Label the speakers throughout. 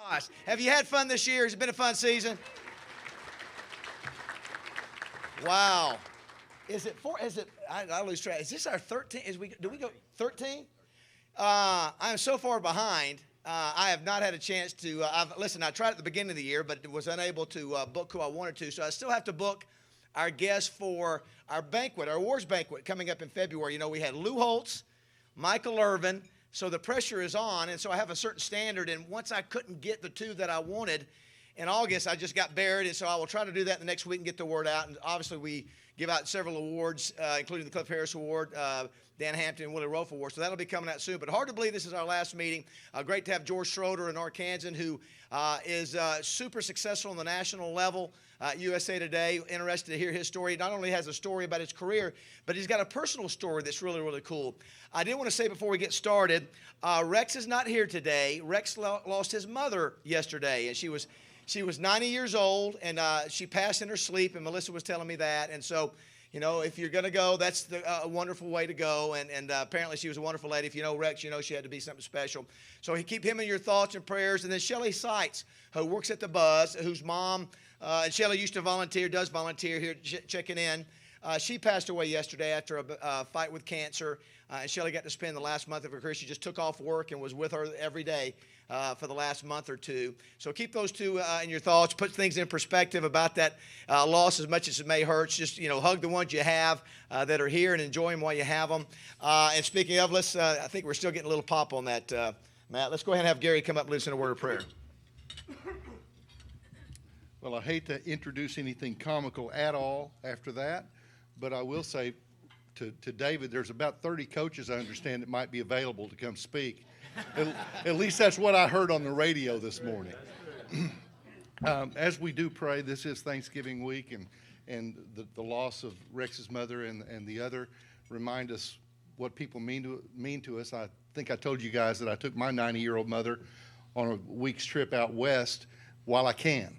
Speaker 1: Gosh, have you had fun this year? Has it been a fun season? Wow. Is it four? Is it? I lose track. Is this our 13? Do we go 13? I'm so far behind. I have not had a chance to. Listen, I tried at the beginning of the year, but was unable to book who I wanted to. So I still have to book our guests for our banquet, our awards banquet coming up in February. You know, we had Lou Holtz, Michael Irvin. So the pressure is on, and so I have a certain standard. And once I couldn't get the two that I wanted in August, I just got buried. And so I will try to do that the next week and get the word out. And obviously, we give out several awards, including the Cliff Harris Award, Dan Hampton, and Willie Rofe Award. So that'll be coming out soon. But hard to believe this is our last meeting. Great to have George Schroeder in Arkansas, who is super successful on the national level. USA Today, interested to hear his story. Not only has a story about his career, but he's got a personal story that's really, really cool. I did want to say before we get started, Rex is not here today. Rex lost his mother yesterday, and she was 90 years old, and she passed in her sleep, and Melissa was telling me that. And so, you know, if you're going to go, that's a wonderful way to go. And apparently she was a wonderful lady. If you know Rex, you know she had to be something special. So keep him in your thoughts and prayers. And then Shelley Seitz, who works at the Buzz, whose mom, and Shelley used to does volunteer here checking in. She passed away yesterday after a fight with cancer. And Shelley got to spend the last month of her career. She just took off work and was with her every day for the last month or two. So keep those two in your thoughts. Put things in perspective about that loss, as much as it may hurt. Just, you know, hug the ones you have that are here and enjoy them while you have them. And speaking of, I think we're still getting a little pop on that, Matt. Let's go ahead and have Gary come up and listen to a word of prayer.
Speaker 2: Well, I hate to introduce anything comical at all after that, but I will say to David, there's about 30 coaches, I understand, that might be available to come speak. At least that's what I heard on the radio this morning. As we do pray, this is Thanksgiving week, and the loss of Rex's mother and the other remind us what people mean to us. I think I told you guys that I took my 90-year-old mother on a week's trip out west while I can.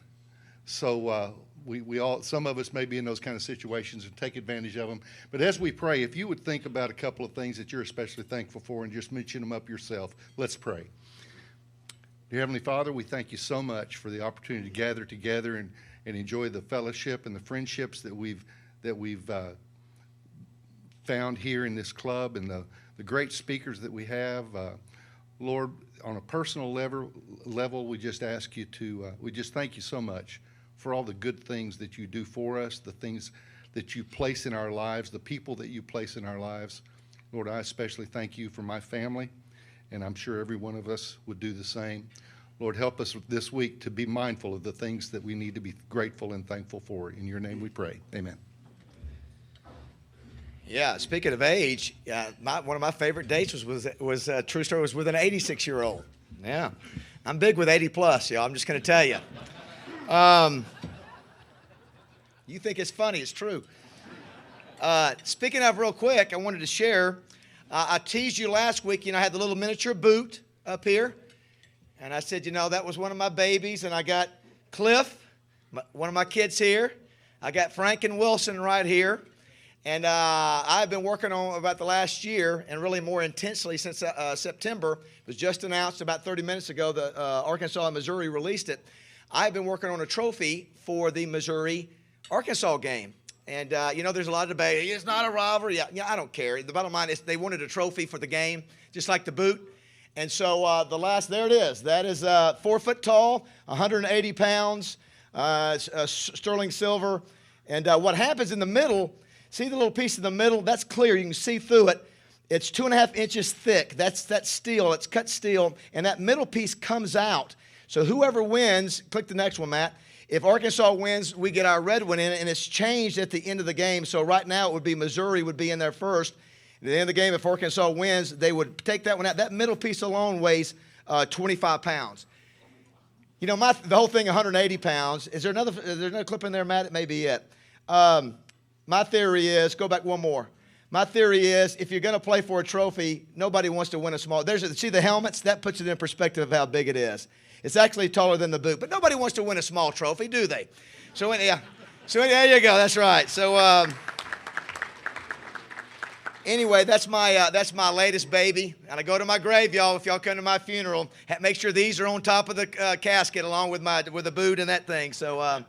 Speaker 2: So we all, some of us may be in those kind of situations and take advantage of them. But as we pray, if you would think about a couple of things that you're especially thankful for and just mention them up yourself, let's pray. Dear Heavenly Father, we thank you so much for the opportunity to gather together and enjoy the fellowship and the friendships that we've found here in this club, and the great speakers that we have. Lord, on a personal level, we just ask you to, we just thank you so much for all the good things that you do for us, the things that you place in our lives, the people that you place in our lives. Lord, I especially thank you for my family, and I'm sure every one of us would do the same. Lord, help us this week to be mindful of the things that we need to be grateful and thankful for. In your name we pray. Amen.
Speaker 1: Yeah, speaking of age, one of my favorite dates was true story, was with an 86-year-old. Yeah, I'm big with 80 plus, y'all. I'm just going to tell you. You think it's funny? It's true. Speaking of, real quick, I wanted to share. I teased you last week. You know, I had the little miniature boot up here, and I said, you know, that was one of my babies, and I got Cliff, one of my kids here. I got Frank and Wilson right here. And I've been working on about the last year, and really more intensely since September. It was just announced about 30 minutes ago that Arkansas and Missouri released it. I've been working on a trophy for the Missouri-Arkansas game. And, you know, there's a lot of debate. It's not a rivalry. Yeah, I don't care. The bottom line is they wanted a trophy for the game, just like the boot. And so there it is. That is 4 foot tall, 180 pounds, sterling silver. And what happens in the middle, see the little piece in the middle? That's clear. You can see through it. It's 2.5 inches thick. That's steel. It's cut steel. And that middle piece comes out. So whoever wins, click the next one, Matt. If Arkansas wins, we get our red one in it, and it's changed at the end of the game. So right now it would be Missouri would be in there first. At the end of the game, if Arkansas wins, they would take that one out. That middle piece alone weighs 25 pounds. You know, the whole thing, 180 pounds. Is there another clip in there, Matt? It may be it. My theory is, go back one more. My theory is, if you're going to play for a trophy, nobody wants to win a small. See the helmets? That puts it in perspective of how big it is. It's actually taller than the boot, but nobody wants to win a small trophy, do they? So yeah. So there you go. That's right. So Anyway, that's my latest baby. And I go to my grave, y'all. If y'all come to my funeral, make sure these are on top of the casket along with the boot and that thing. So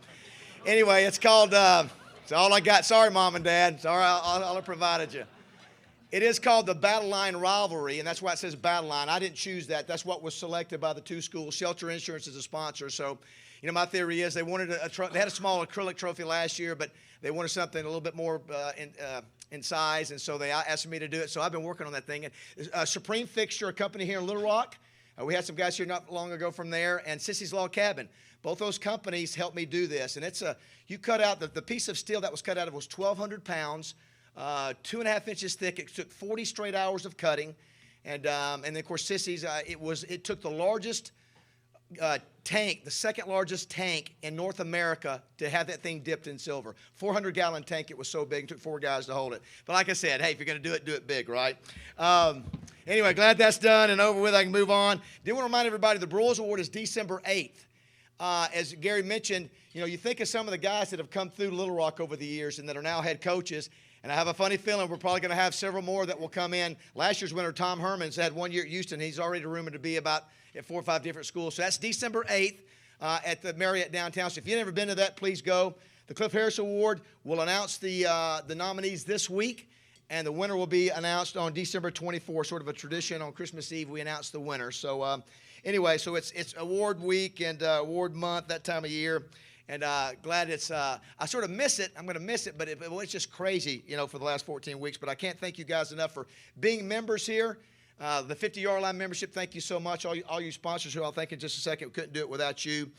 Speaker 1: anyway, it's called, it's all I got. Sorry, Mom and Dad. Sorry, all I provided you. It is called the Battle Line Rivalry, and that's why it says Battle Line. I didn't choose that. That's what was selected by the two schools. Shelter Insurance is a sponsor. So, my theory is they wanted they had a small acrylic trophy last year, but they wanted something a little bit more in size, and so they asked me to do it. So I've been working on that thing. And Supreme Fixture, a company here in Little Rock. We had some guys here not long ago from there, and Sissy's Log Cabin. Both those companies helped me do this. And you cut out, the piece of steel that was cut out of was 1,200 pounds. 2.5 inches thick. It took 40 straight hours of cutting, and then of course Sissy's. It took the largest tank, the second largest tank in North America, to have that thing dipped in silver. 400-gallon tank. It was so big. It took 4 guys to hold it. But like I said, hey, if you're going to do it big, right? Anyway, glad that's done and over with. I can move on. Do want to remind everybody the Broyles Award is December 8th. As Gary mentioned, you think of some of the guys that have come through Little Rock over the years and that are now head coaches. And I have a funny feeling we're probably going to have several more that will come in. Last year's winner, Tom Herman's, had 1 year at Houston. He's already rumored to be about at 4 or 5 different schools. So that's December 8th at the Marriott downtown. So if you've never been to that, please go. The Cliff Harris Award will announce the nominees this week, and the winner will be announced on December 24th, sort of a tradition. On Christmas Eve, we announce the winner. So anyway, so it's award week and award month, that time of year. And glad I sort of miss it. I'm going to miss it, but it's just crazy, for the last 14 weeks. But I can't thank you guys enough for being members here. The 50-yard line membership, thank you so much. All you sponsors who I'll thank in just a second. We couldn't do it without you.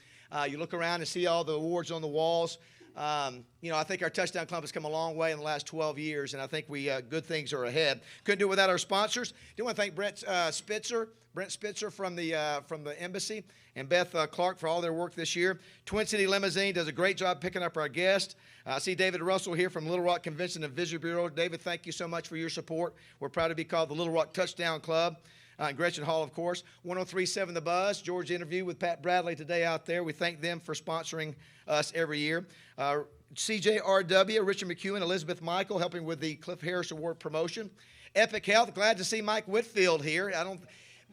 Speaker 1: You look around and see all the awards on the walls. I think our touchdown club has come a long way in the last 12 years, and I think good things are ahead. Couldn't do it without our sponsors. Do want to thank Brent Spitzer from the embassy, and Beth Clark for all their work this year. Twin City Limousine does a great job picking up our guests. I see David Russell here from Little Rock Convention and Visitor Bureau. David, thank you so much for your support. We're proud to be called the Little Rock Touchdown Club. And Gretchen Hall, of course. 103.7 The Buzz. George interview with Pat Bradley today out there. We thank them for sponsoring us every year. CJRW, Richard McEwen, Elizabeth Michael, helping with the Cliff Harris Award promotion. Epic Health, glad to see Mike Whitfield here.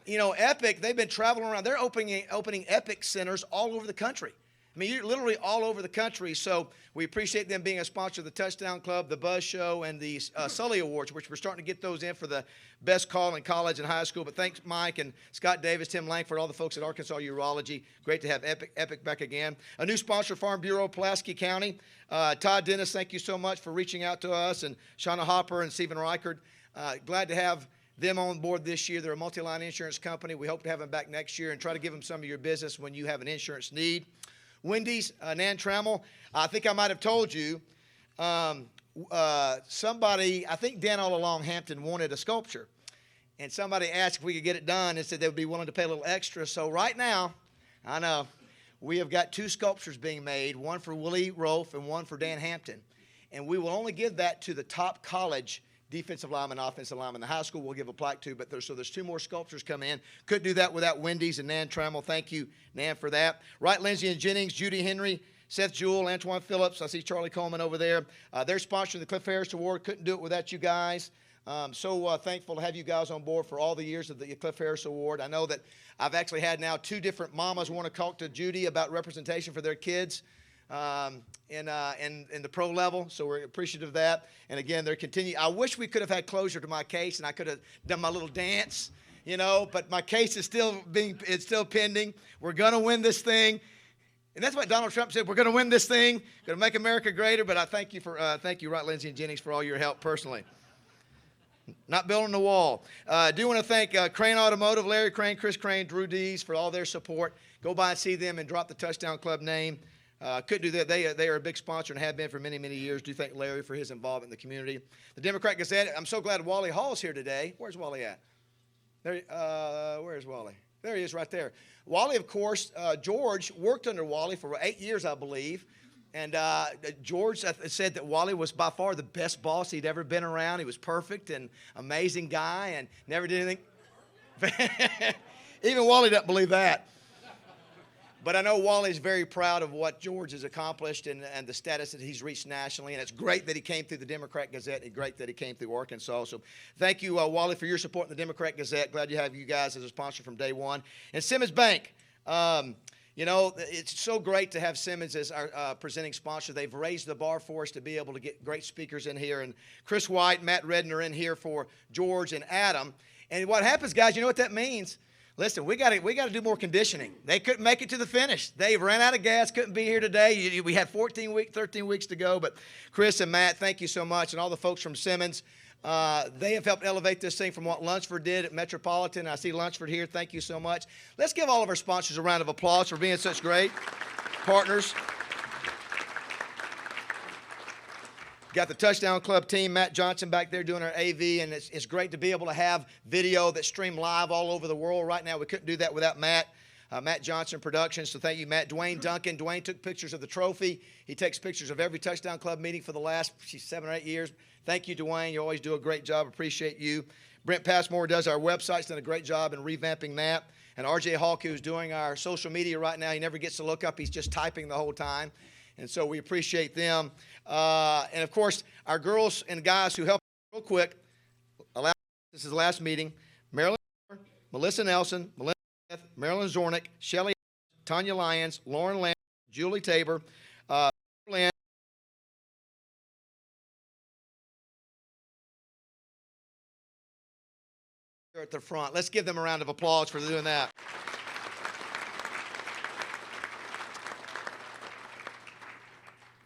Speaker 1: Epic, they've been traveling around. They're opening Epic centers all over the country. I mean, you're literally all over the country. So we appreciate them being a sponsor of the Touchdown Club, the Buzz Show, and the Sully Awards, which we're starting to get those in for the best call in college and high school. But thanks, Mike and Scott Davis, Tim Langford, all the folks at Arkansas Urology. Great to have Epic back again. A new sponsor, Farm Bureau, Pulaski County. Todd Dennis, thank you so much for reaching out to us, and Shauna Hopper and Stephen Reichard. Glad to have them on board this year. They're a multi-line insurance company. We hope to have them back next year and try to give them some of your business when you have an insurance need. Wendy's, Nan Trammell, I think I might have told you, somebody, I think Dan All Along Hampton wanted a sculpture. And somebody asked if we could get it done and said they would be willing to pay a little extra. So right now, I know, we have got 2 sculptures being made, one for Willie Rolfe and one for Dan Hampton. And we will only give that to the top college defensive lineman, offensive lineman. The high school will give a plaque to, but there's 2 more sculptures coming in. Couldn't do that without Wendy's and Nan Trammell. Thank you, Nan, for that. Wright, Lindsay, and Jennings, Judy Henry, Seth Jewell, Antoine Phillips. I see Charlie Coleman over there. They're sponsoring the Cliff Harris Award. Couldn't do it without you guys. So thankful to have you guys on board for all the years of the Cliff Harris Award. I know that I've actually had now 2 different mamas want to talk to Judy about representation for their kids. In the pro level, so we're appreciative of that. And again, they're continuing. I wish we could have had closure to my case, and I could have done my little dance, but my case is still pending. We're going to win this thing. And that's what Donald Trump said. We're going to win this thing, going to make America greater. But I thank you, Wright, Lindsay, and Jennings, for all your help personally. Not building the wall. I do want to thank Crane Automotive, Larry Crane, Chris Crane, Drew Dees for all their support. Go by and see them and drop the Touchdown Club name. Couldn't do that. They are a big sponsor and have been for many, many years. Do thank Larry for his involvement in the community. The Democrat Gazette, I'm so glad Wally Hall's here today. Where's Wally at? There. Where's Wally? There he is right there. Wally, of course, George worked under Wally for 8 years, I believe. And George said that Wally was by far the best boss he'd ever been around. He was perfect and amazing guy and never did anything. Even Wally doesn't believe that. But I know Wally's very proud of what George has accomplished and the status that he's reached nationally. And it's great that he came through the Democrat Gazette and great that he came through Arkansas. So thank you, Wally, for your support in the Democrat Gazette. Glad to have you guys as a sponsor from day one. And Simmons Bank. You know, it's so great to have Simmons as our presenting sponsor. They've raised the bar for us to be able to get great speakers in here. And Chris White, Matt Redden are in here for George and Adam. And what happens, guys, you know what that means? Listen, we got to do more conditioning. They couldn't make it to the finish. They ran out of gas, couldn't be here today. We had 13 weeks to go. But Chris and Matt, thank you so much. And all the folks from Simmons, they have helped elevate this thing from what Lunsford did at Metropolitan. I see Lunsford here. Thank you so much. Let's give all of our sponsors a round of applause for being such great partners. Got the Touchdown Club team, Matt Johnson back there doing our AV, and it's great to be able to have video that's streamed live all over the world. Right now, we couldn't do that without Matt. Matt Johnson Productions, so thank you, Matt. Dwayne Duncan. Dwayne took pictures of the trophy. He takes pictures of every Touchdown Club meeting for the last 7 or 8 years. Thank you, Dwayne. You always do a great job. Appreciate you. Brent Passmore does our websites, done a great job in revamping that. And RJ Hawk, who's doing our social media right now, he never gets to look up. He's just typing the whole time. And so we appreciate them. And, of course, our girls and guys who help real quick. This is the last meeting. Marilyn, Melissa Nelson, Melinda Smith, Marilyn Zornick, Shelley, Tanya Lyons, Lauren Lamb, Julie Tabor, Lynn, at the front. Let's give them a round of applause for doing that.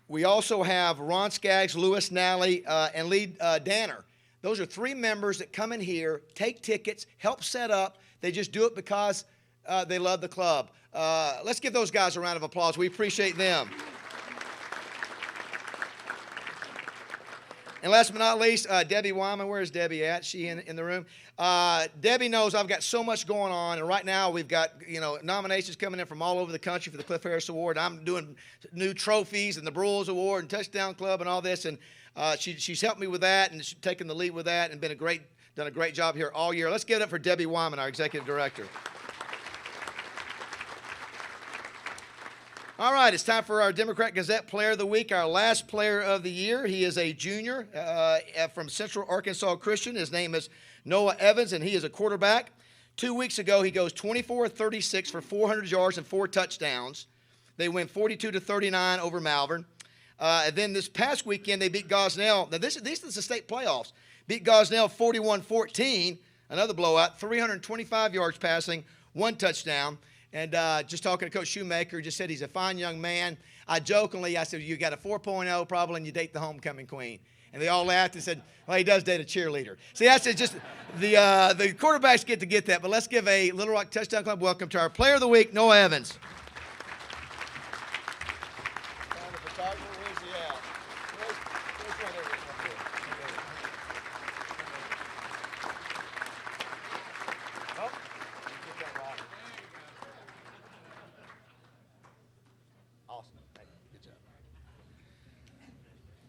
Speaker 1: We also have Ron Skaggs, Lewis Nally, and Lee Danner. Those are 3 members that come in here, take tickets, help set up. They just do it because they love the club. Let's give those guys a round of applause. We appreciate them. And last but not least, Debbie Wyman. Where's Debbie at? She in the room? Debbie knows I've got so much going on, and right now we've got nominations coming in from all over the country for the Cliff Harris Award. I'm doing new trophies and the Brewers Award and Touchdown Club and all this, and she's helped me with that and she's taken the lead with that and done a great job here all year. Let's give it up for Debbie Wyman, our executive director. All right, it's time for our Democrat Gazette Player of the Week, our last player of the year. He is a junior from Central Arkansas Christian. His name is Noah Evans, and he is a quarterback. 2 weeks ago, he goes 24-36 for 400 yards and 4 touchdowns. They win 42-39 over Malvern. And then this past weekend, they beat Gosnell. Now, this is the state playoffs. Beat Gosnell 41-14, another blowout, 325 yards passing, 1 touchdown. And just talking to Coach Shoemaker, just said he's a fine young man. I said, you got a 4.0 probably, and you date the homecoming queen. And they all laughed and said, well, he does date a cheerleader. See, that's just the quarterbacks get to get that. But let's give a Little Rock Touchdown Club welcome to our Player of the Week, Noah Evans.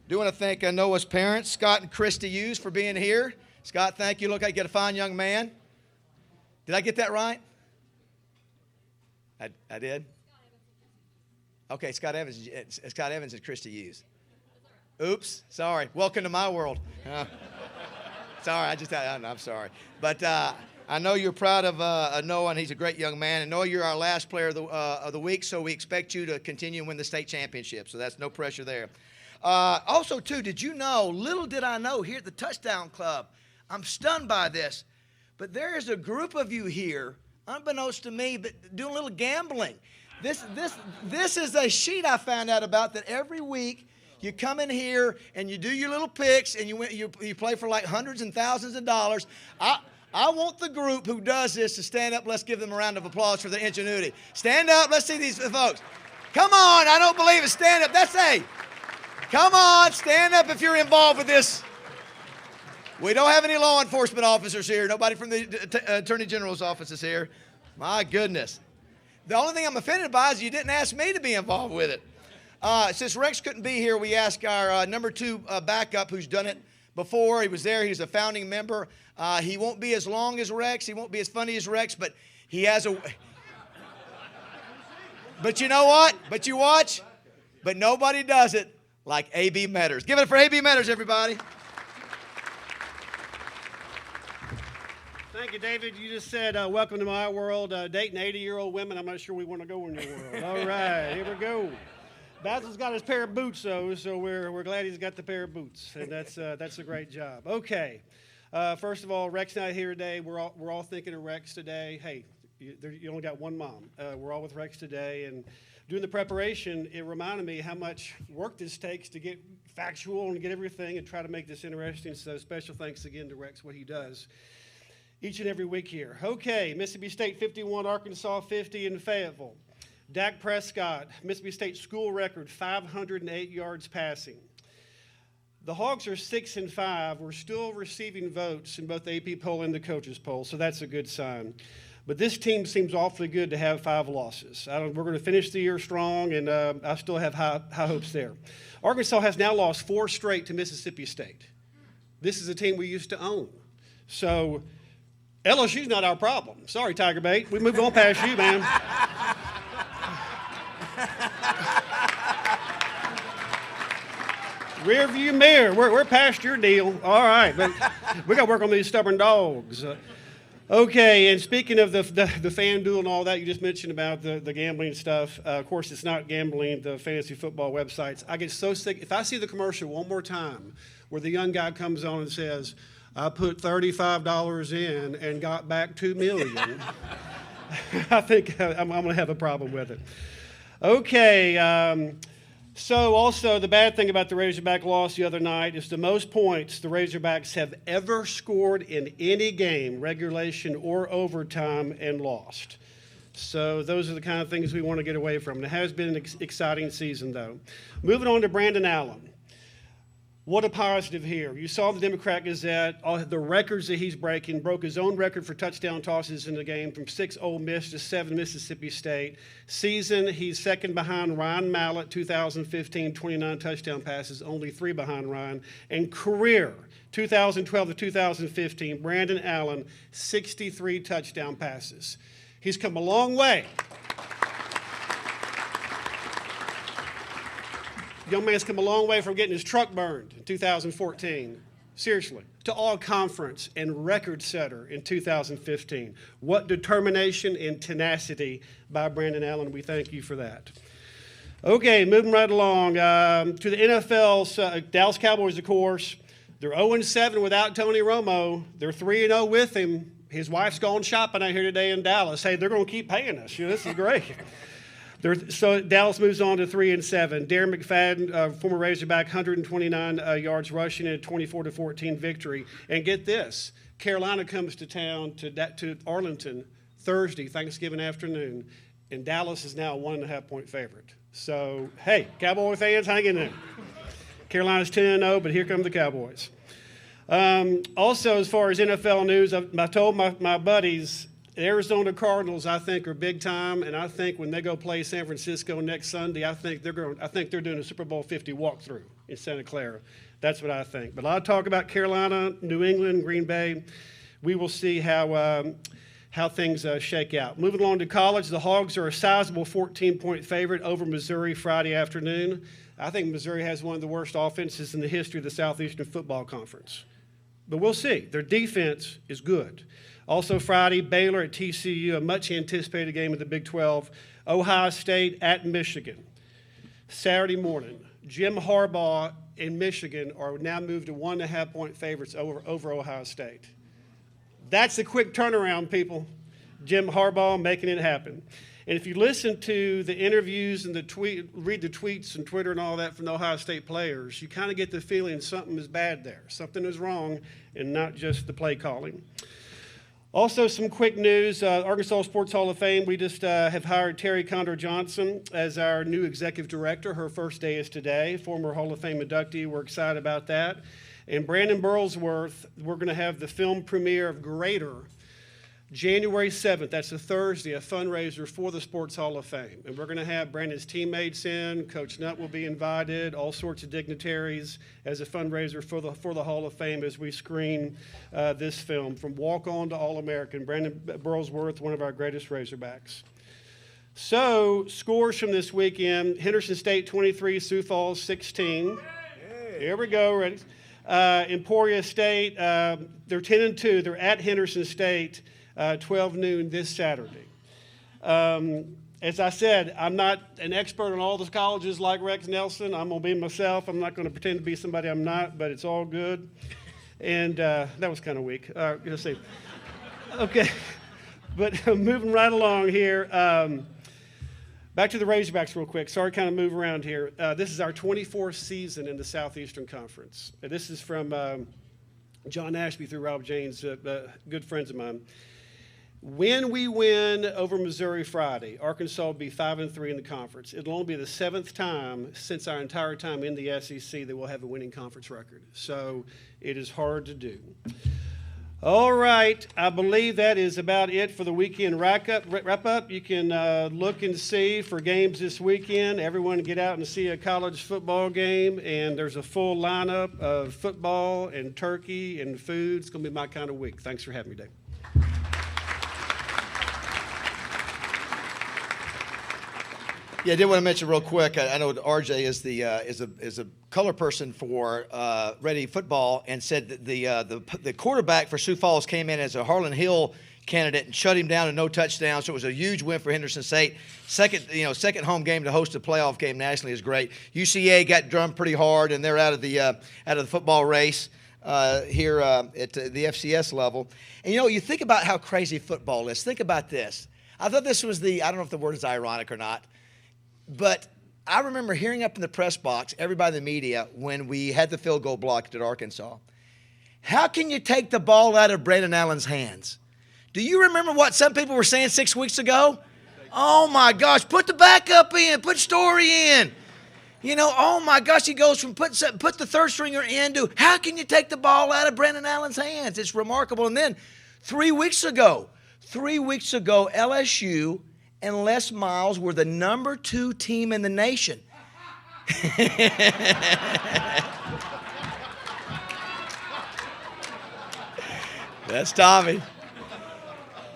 Speaker 1: Do want to thank Noah's parents, Scott and Christy Hughes, for being here. Scott, thank you. Look like you got a fine young man. Did I get that right? I did? Okay, Scott Evans and Christy Hughes. Oops, sorry. Welcome to my world. Sorry, I'm sorry. But I know you're proud of Noah, and he's a great young man. And Noah, you're our last player of the week, so we expect you to continue and win the state championship. So that's no pressure there. Also, too, did you know, little did I know here at the Touchdown Club, I'm stunned by this, but there is a group of you here, unbeknownst to me, but doing a little gambling. This is a sheet I found out about that every week you come in here and you do your little picks and you play for like hundreds and thousands of dollars. I want the group who does this to stand up. Let's give them a round of applause for their ingenuity. Stand up. Let's see these folks. Come on. I don't believe it. Stand up. Come on, stand up if you're involved with this. We don't have any law enforcement officers here. Nobody from the Attorney General's office is here. My goodness. The only thing I'm offended by is you didn't ask me to be involved with it. Since Rex couldn't be here, we asked our number 2 backup who's done it before. He was there. He's a founding member. He won't be as long as Rex. He won't be as funny as Rex, but he has a... But you know what? But you watch. But nobody does it like A.B. Metters. Give it for A.B. Metters, everybody.
Speaker 3: Thank you, David. You just said, welcome to my world. Dating 80-year-old women, I'm not sure we want to go in your world. All right, here we go. Basil's got his pair of boots, though, so we're glad he's got the pair of boots, and that's a great job. Okay, first of all, Rex not here today. We're all thinking of Rex today. Hey, you only got one mom. We're all with Rex today, and doing the preparation, it reminded me how much work this takes to get factual and get everything and try to make this interesting. So special thanks again to Rex, what he does each and every week here. Okay, Mississippi State 51, Arkansas 50 in Fayetteville. Dak Prescott, Mississippi State school record, 508 yards passing. The Hogs are 6-5. We're still receiving votes in both the AP poll and the coaches poll, so that's a good sign. But this team seems awfully good to have 5 losses. We're going to finish the year strong, and I still have high hopes there. Arkansas has now lost 4 straight to Mississippi State. This is a team we used to own. So LSU's not our problem. Sorry, Tiger Bait. We moved on past you, man. Rear view mirror. We're past your deal. All right, but we got to work on these stubborn dogs. Okay, and speaking of the FanDuel and all that you just mentioned about the gambling stuff, of course, it's not gambling, the fantasy football websites. I get so sick. If I see the commercial one more time where the young guy comes on and says, I put $35 in and got back $2 million, I think I'm going to have a problem with it. Okay, so also the bad thing about the Razorback loss the other night is the most points the Razorbacks have ever scored in any game, regulation or overtime, and lost. So those are the kind of things we want to get away from. It has been an exciting season, though. Moving on to Brandon Allen. What a positive here. You saw the Democrat Gazette, all the records that he's breaking, broke his own record for touchdown tosses in the game from 6 Ole Miss to 7 Mississippi State. Season, he's second behind Ryan Mallett, 2015, 29 touchdown passes, only 3 behind Ryan. And career, 2012 to 2015, Brandon Allen, 63 touchdown passes. He's come a long way. Young man's come a long way from getting his truck burned in 2014. Seriously, to all conference and record setter in 2015. What determination and tenacity by Brandon Allen. We thank you for that. Okay, moving right along to the NFL. Dallas Cowboys, of course, they're 0-7 without Tony Romo. They're 3-0 with him. His wife's gone shopping out here today in Dallas. Hey, they're going to keep paying us. This is great. So Dallas moves on to 3-7. Darren McFadden, former Razorback, 129 yards rushing in a 24-14 victory. And get this, Carolina comes to town to Arlington Thursday, Thanksgiving afternoon, and Dallas is now a 1.5-point favorite. So, hey, Cowboy fans, hang in there. Carolina's 10-0, but here come the Cowboys. Also, as far as NFL news, I told my buddies, the Arizona Cardinals, I think, are big time, and I think when they go play San Francisco next Sunday, I think they're doing a Super Bowl 50 walkthrough in Santa Clara. That's what I think. But a lot of talk about Carolina, New England, Green Bay. We will see how things shake out. Moving along to college, the Hogs are a sizable 14-point favorite over Missouri Friday afternoon. I think Missouri has one of the worst offenses in the history of the Southeastern Football Conference. But we'll see. Their defense is good. Also Friday, Baylor at TCU, a much-anticipated game of the Big 12. Ohio State at Michigan. Saturday morning, Jim Harbaugh and Michigan are now moved to 1.5-point favorites over Ohio State. That's a quick turnaround, people. Jim Harbaugh making it happen. And if you listen to the interviews and read the tweets and Twitter and all that from the Ohio State players, you kind of get the feeling something is bad there. Something is wrong, and not just the play calling. Also, some quick news. Arkansas Sports Hall of Fame, we just have hired Terry Condor Johnson as our new executive director. Her first day is today. Former Hall of Fame inductee. We're excited about that. And Brandon Burlsworth, we're going to have the film premiere of Greater January 7th. That's a Thursday, a fundraiser for the Sports Hall of Fame. And we're going to have Brandon's teammates in. Coach Nutt will be invited, all sorts of dignitaries as a fundraiser for the Hall of Fame as we screen this film from Walk On to All-American. Brandon Burlsworth, one of our greatest Razorbacks. So, scores from this weekend: Henderson State 23, Sioux Falls 16. Here we go, ready? Emporia State, they're 10-2. They're at Henderson State, 12 noon this Saturday. As I said, I'm not an expert on all the colleges like Rex Nelson. I'm going to be myself. I'm not going to pretend to be somebody I'm not, but it's all good. And that was kind of weak. Let's see. Okay, but moving right along here. Back to the Razorbacks real quick. Sorry, kind of move around here. This is our 24th season in the Southeastern Conference. This is from John Ashby through Rob James, good friends of mine. When we win over Missouri Friday, Arkansas will be 5-3 in the conference. It'll only be the 7th time since our entire time in the SEC that we'll have a winning conference record. So it is hard to do. All right, I believe that is about it for the weekend wrap up. You can look and see for games this weekend. Everyone get out and see a college football game, and there's a full lineup of football and turkey and food. It's going to be my kind of week. Thanks for having me, Dave.
Speaker 1: Yeah, I did want to mention real quick. I know RJ is a color person for Ready Football, and said that the quarterback for Sioux Falls came in as a Harlan Hill candidate and shut him down to no touchdowns. So it was a huge win for Henderson State. Second home game to host a playoff game nationally is great. UCA got drummed pretty hard, and they're out of the football race here at the FCS level. And you think about how crazy football is. Think about this. I thought this was I don't know if the word is ironic or not. But I remember hearing up in the press box, everybody in the media, when we had the field goal blocked at Arkansas. How can you take the ball out of Brandon Allen's hands? Do you remember what some people were saying 6 weeks ago? Oh, my gosh, put the backup in, put Story in. Oh, my gosh, he goes from put the third stringer in to how can you take the ball out of Brandon Allen's hands? It's remarkable. And then 3 weeks ago, LSU and Les Miles were the number 2 team in the nation. That's Tommy.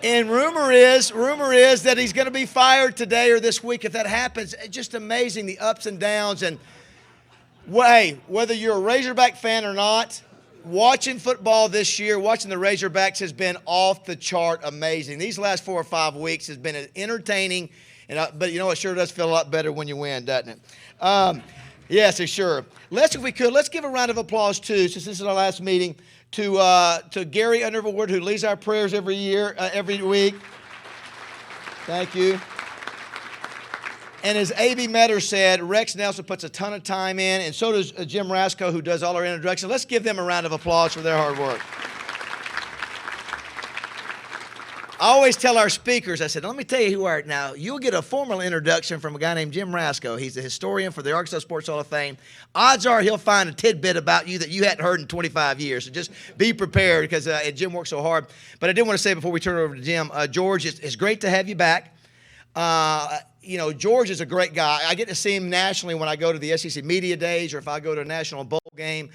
Speaker 1: And rumor is that he's going to be fired today or this week. If that happens, it's just amazing, the ups and downs. And whether you're a Razorback fan or not, watching football this year, watching the Razorbacks has been off the chart amazing. These last 4 or 5 weeks has been entertaining, but it sure does feel a lot better when you win, doesn't it? Yes, it sure. Let's give a round of applause too, since this is our last meeting, to Gary Underwood, who leads our prayers every week. Thank you. And as A.B. Metter said, Rex Nelson puts a ton of time in, and so does Jim Rasco, who does all our introductions. Let's give them a round of applause for their hard work. I always tell our speakers, I said, let me tell you who are now. You'll get a formal introduction from a guy named Jim Rasco. He's a historian for the Arkansas Sports Hall of Fame. Odds are he'll find a tidbit about you that you hadn't heard in 25 years. So just be prepared, because Jim works so hard. But I did want to say before we turn it over to Jim, George, it's great to have you back. George is a great guy. I get to see him nationally when I go to the SEC Media Days, or if I go to a national bowl game.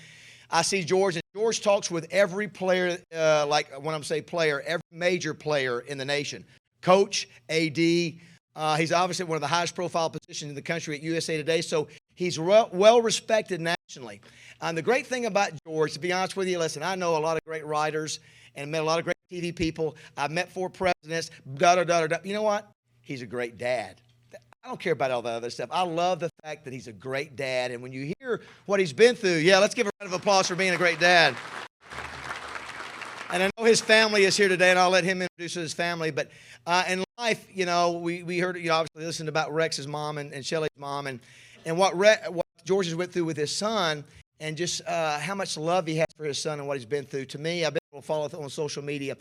Speaker 1: I see George, and George talks with every player, when I'm saying player, every major player in the nation. Coach, AD, he's obviously one of the highest profile positions in the country at USA Today, so he's well respected nationally. And the great thing about George, to be honest with you, listen, I know a lot of great writers and met a lot of great TV people. I've met 4 presidents, da-da-da-da-da. You know what? He's a great dad. I don't care about all that other stuff. I love the fact that he's a great dad. And when you hear what he's been through, let's give a round of applause for being a great dad. And I know his family is here today, and I'll let him introduce his family. But in life, we heard, obviously listened about Rex's mom and Shelley's mom, and what George has went through with his son, and just how much love he has for his son and what he's been through. To me, I've been able to follow on social media.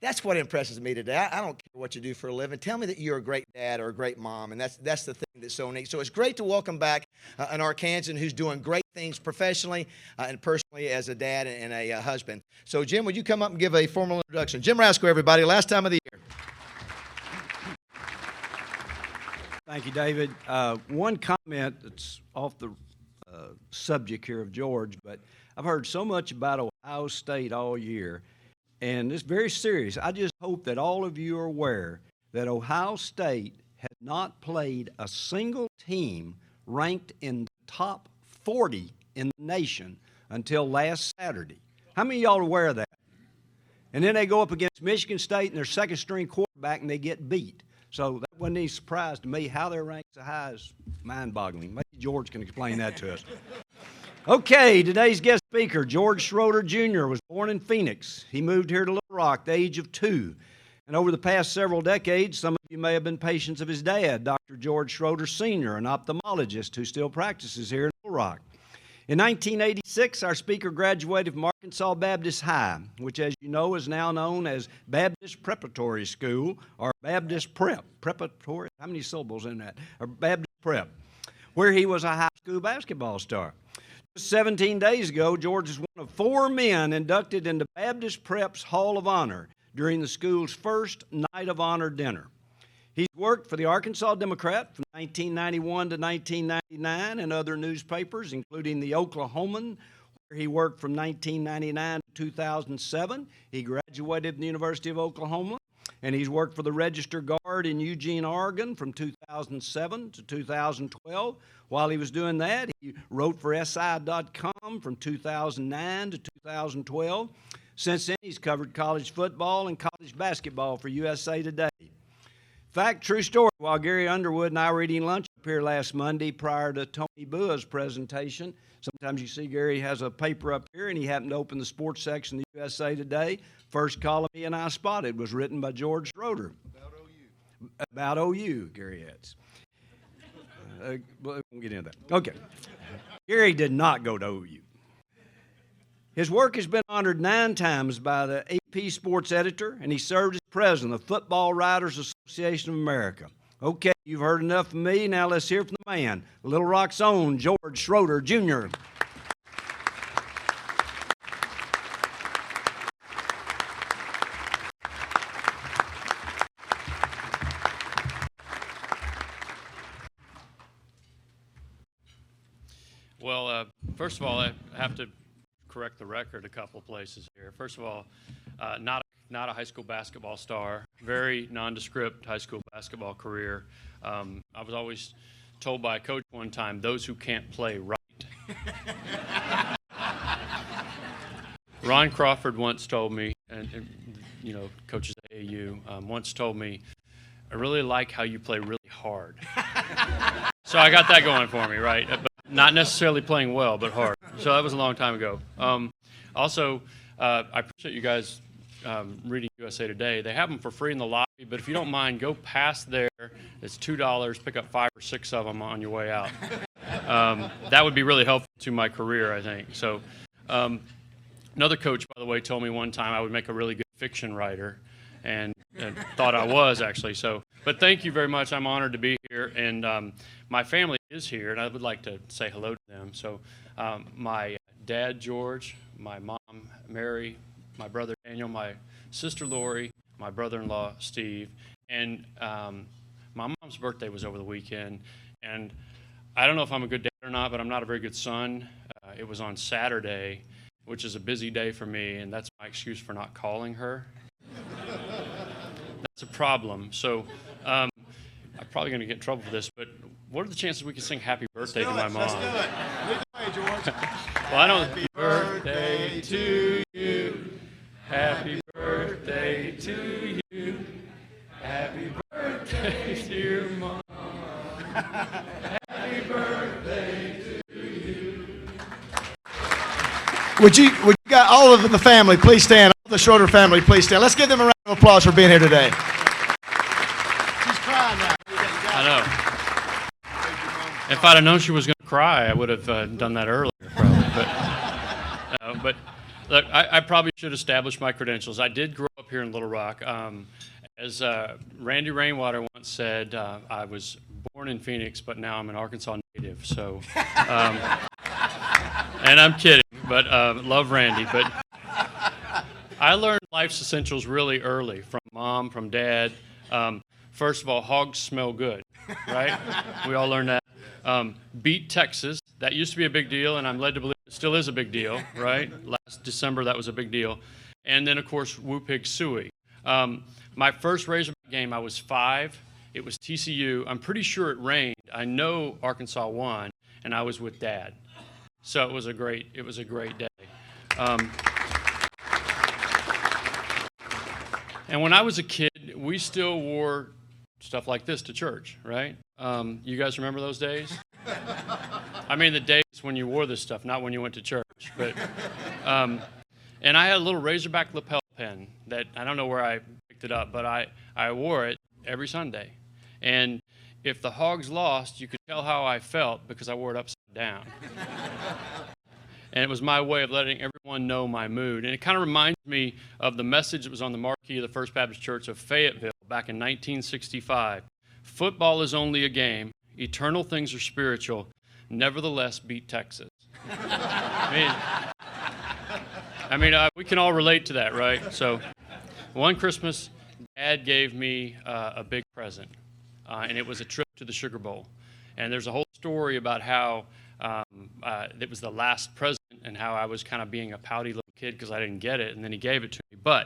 Speaker 1: That's what impresses me today. I don't care what you do for a living. Tell me that you're a great dad or a great mom, and that's the thing that's so neat. So it's great to welcome back an Arkansan who's doing great things professionally and personally as a dad and a husband. So, Jim, would you come up and give a formal introduction? Jim Rasco, everybody, last time of the year.
Speaker 4: Thank you, David. One comment that's off the subject here of George, but I've heard so much about Ohio State all year. And it's very serious. I just hope that all of you are aware that Ohio State has not played a single team ranked in the top 40 in the nation until last Saturday. How many of y'all are aware of that? And then they go up against Michigan State and their second-string quarterback, and they get beat. So that wasn't any surprise to me. How they're ranked so high is mind-boggling. Maybe George can explain that to us. Okay, today's guest speaker, George Schroeder Jr., was born in Phoenix. He moved here to Little Rock at the age of 2. And over the past several decades, some of you may have been patients of his dad, Dr. George Schroeder Sr., an ophthalmologist who still practices here in Little Rock. In 1986, our speaker graduated from Arkansas Baptist High, which, as you know, is now known as Baptist Preparatory School, or Baptist Prep. Preparatory, how many syllables in that? Or Baptist Prep, where he was a high school basketball star. Just 17 days ago, George is one of 4 men inducted into Baptist Prep's Hall of Honor during the school's first Night of Honor dinner. He's worked for the Arkansas Democrat from 1991 to 1999 and other newspapers, including the Oklahoman, where he worked from 1999 to 2007. He graduated from the University of Oklahoma, and he's worked for the Register Guard in Eugene, Oregon from 2007 to 2012. While he was doing that, he wrote for SI.com from 2009 to 2012. Since then, he's covered college football and college basketball for USA Today. Fact, true story, while Gary Underwood and I were eating lunch up here last Monday prior to Tony Bua's presentation, sometimes you see Gary has a paper up here, and he happened to open the sports section of the USA Today. First column he and I spotted was written by George Schroeder.
Speaker 2: About OU.
Speaker 4: About OU, Gary adds. We won't get into that. Okay. Gary did not go to OU. His work has been honored 9 times by the AP sports editor, and he served as president of the Football Writers Association of America. Okay, you've heard enough from me. Now let's hear from the man, Little Rock's own George Schroeder Jr.
Speaker 5: Well, first of all, I have to correct the record a couple places here. First of all, not a high school basketball star, very nondescript high school basketball career. I was always told by a coach one time, those who can't play right. Ron Crawford once told me, and you know, coaches at AAU, once told me, I really like how you play really hard. So I got that going for me, right? But not necessarily playing well, but hard. So that was a long time ago. Also, I appreciate you guys reading USA Today. They have them for free in the lobby, but if you don't mind, go past there. It's $2. Pick up 5 or 6 of them on your way out. That would be really helpful to my career, I think. So another coach, by the way, told me one time I would make a really good fiction writer, and thought I was, actually. So, but thank you very much. I'm honored to be here, and my family is here, and I would like to say hello to them. So my dad, George, my mom, Mary, my brother, Daniel, my sister, Lori, my brother-in-law, Steve, and my mom's birthday was over the weekend, and I don't know if I'm a good dad or not, but I'm not a very good son. It was on Saturday, which is a busy day for me, and that's my excuse for not calling her. That's a problem. So I'm probably going to get in trouble for this, but what are the chances we can sing Happy Birthday to my mom?
Speaker 1: Let's do it. Lead the way, George.
Speaker 5: Well, I don't. Happy birthday to you. Happy birthday to you. Happy birthday, dear mom. Happy birthday to you.
Speaker 1: Would you got all of the family, please stand. All the Schroeder family, please stand. Let's give them a round of applause for being here today. She's crying now.
Speaker 5: I know. If I'd have known she was going to cry, I would have done that earlier, probably. But look, I probably should establish my credentials. I did grow up here in Little Rock. As Randy Rainwater once said, I was born in Phoenix, but now I'm an Arkansas native. So, and I'm kidding, but love Randy. But I learned life's essentials really early from mom, from dad. First of all, hogs smell good, right? We all learned that. Beat Texas. That used to be a big deal, and I'm led to believe it still is a big deal, right? Last December, that was a big deal. And then, of course, Woo Pig Suey. My first Razorback game, I was 5, It was TCU. I'm pretty sure it rained. I know Arkansas won, and I was with Dad. So it was a great day. And when I was a kid, we still wore stuff like this to church, right? You guys remember those days? I mean, the days when you wore this stuff, not when you went to church. But, and I had a little Razorback lapel pin that I don't know where I picked it up, but I wore it every Sunday. And if the Hogs lost, you could tell how I felt because I wore it upside down. And it was my way of letting everyone know my mood. And it kind of reminds me of the message that was on the marquee of the First Baptist Church of Fayetteville back in 1965. Football is only a game. Eternal things are spiritual. Nevertheless, beat Texas. I mean, we can all relate to that, right? So one Christmas, Dad gave me a big present, and it was a trip to the Sugar Bowl. And there's a whole story about how it was the last present and how I was kind of being a pouty little kid because I didn't get it, and then he gave it to me. But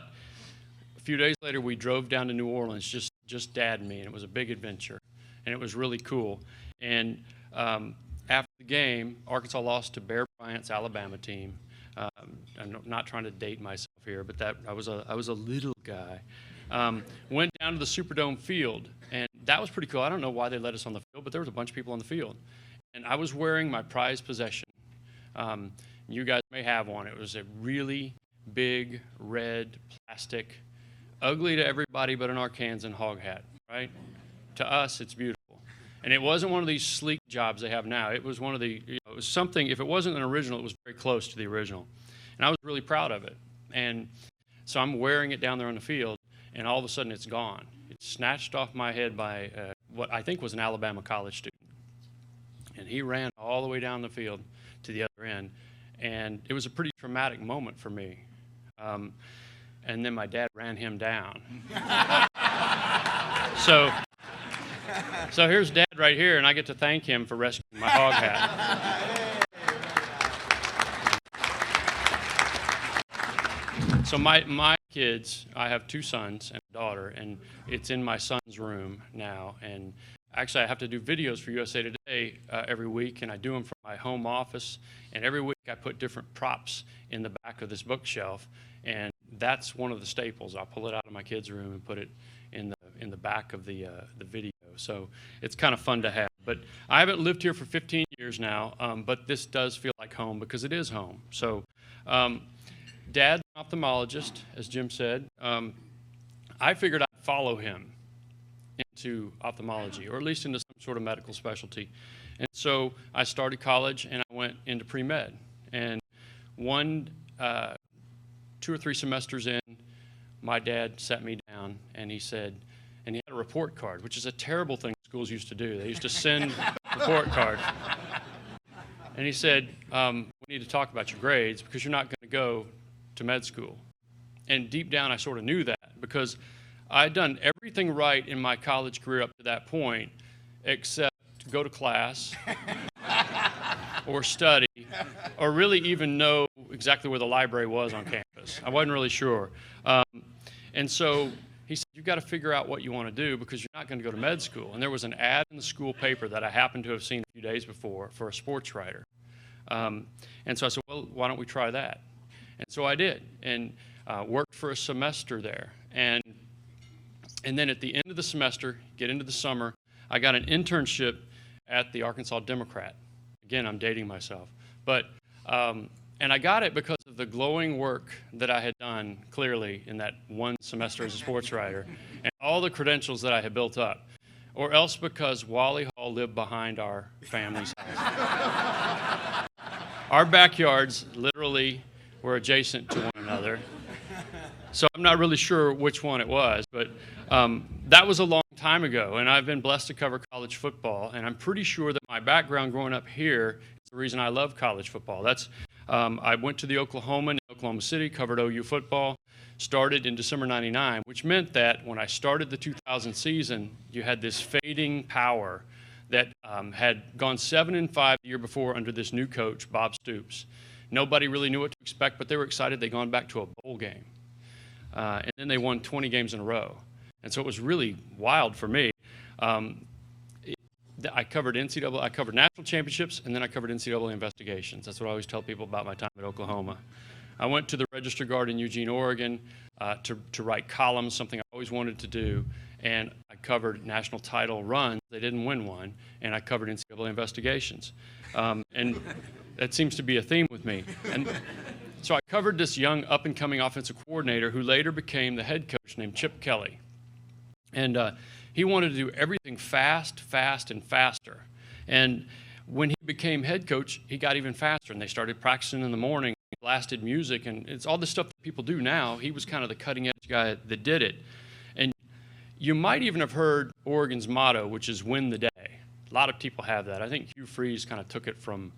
Speaker 5: a few days later, we drove down to New Orleans, just Dad and me, and it was a big adventure, and it was really cool. And after the game, Arkansas lost to Bear Bryant's Alabama team. I'm not trying to date myself here, but I was a little guy. Went down to the Superdome field, and that was pretty cool. I don't know why they let us on the field, but there was a bunch of people on the field. And I was wearing my prized possession. You guys may have one. It was a really big, red, plastic, ugly to everybody but an Arkansan hog hat, right? To us, it's beautiful. And it wasn't one of these sleek jobs they have now. It was one of the, it was something, if it wasn't an original, it was very close to the original. And I was really proud of it. And so I'm wearing it down there on the field, and all of a sudden it's gone. It's snatched off my head by what I think was an Alabama college student. And he ran all the way down the field to the other end. And it was a pretty traumatic moment for me. And then my dad ran him down. So here's Dad right here, and I get to thank him for rescuing my hog hat. So my kids, I have 2 sons and a daughter, and it's in my son's room now. And actually, I have to do videos for USA Today every week, and I do them from my home office. And every week, I put different props in the back of this bookshelf, and that's one of the staples. I'll pull it out of my kids' room and put it in the back of the video. So it's kind of fun to have. But I haven't lived here for 15 years now, but this does feel like home because it is home. So Dad's an ophthalmologist, as Jim said. I figured I'd follow him into ophthalmology, or at least into some sort of medical specialty. And so I started college, and I went into pre-med. And 2 or 3 semesters in, my dad sat me down, and he said, and he had a report card, which is a terrible thing schools used to do. They used to send report cards. And he said, we need to talk about your grades because you're not going to go to med school. And deep down, I sort of knew that because I'd done everything right in my college career up to that point except go to class or study or really even know exactly where the library was on campus. I wasn't really sure. And so he said, you've got to figure out what you want to do because you're not going to go to med school. And there was an ad in the school paper that I happened to have seen a few days before for a sports writer. And so I said, well, why don't we try that? And so I did, and worked for a semester there. And then at the end of the semester, get into the summer, I got an internship at the Arkansas Democrat. Again, I'm dating myself. But, and I got it because of the glowing work that I had done, clearly, in that one semester as a sports writer, and all the credentials that I had built up, or else because Wally Hall lived behind our family's house. Our backyards literally were adjacent to one another. So I'm not really sure which one it was, but that was a long time ago, and I've been blessed to cover college football, and I'm pretty sure that my background growing up here is the reason I love college football. That's I went to the Oklahoma in Oklahoma City, covered OU football, started in December 99, which meant that when I started the 2000 season, you had this fading power that had gone 7-5 the year before under this new coach, Bob Stoops. Nobody really knew what to expect, but they were excited. They'd gone back to a bowl game. And then they won 20 games in a row. And so it was really wild for me. I covered NCAA, I covered national championships, and then I covered NCAA investigations. That's what I always tell people about my time at Oklahoma. I went to the Register Guard in Eugene, Oregon, to write columns, something I always wanted to do, and I covered national title runs. They didn't win one, and I covered NCAA investigations. And that seems to be a theme with me. And so I covered this young up-and-coming offensive coordinator who later became the head coach named Chip Kelly. And he wanted to do everything fast, and faster. And when he became head coach, he got even faster, and they started practicing in the morning, blasted music, and it's all the stuff that people do now. He was kind of the cutting-edge guy that did it. And you might even have heard Oregon's motto, which is win the day. A lot of people have that. I think Hugh Freeze kind of took it from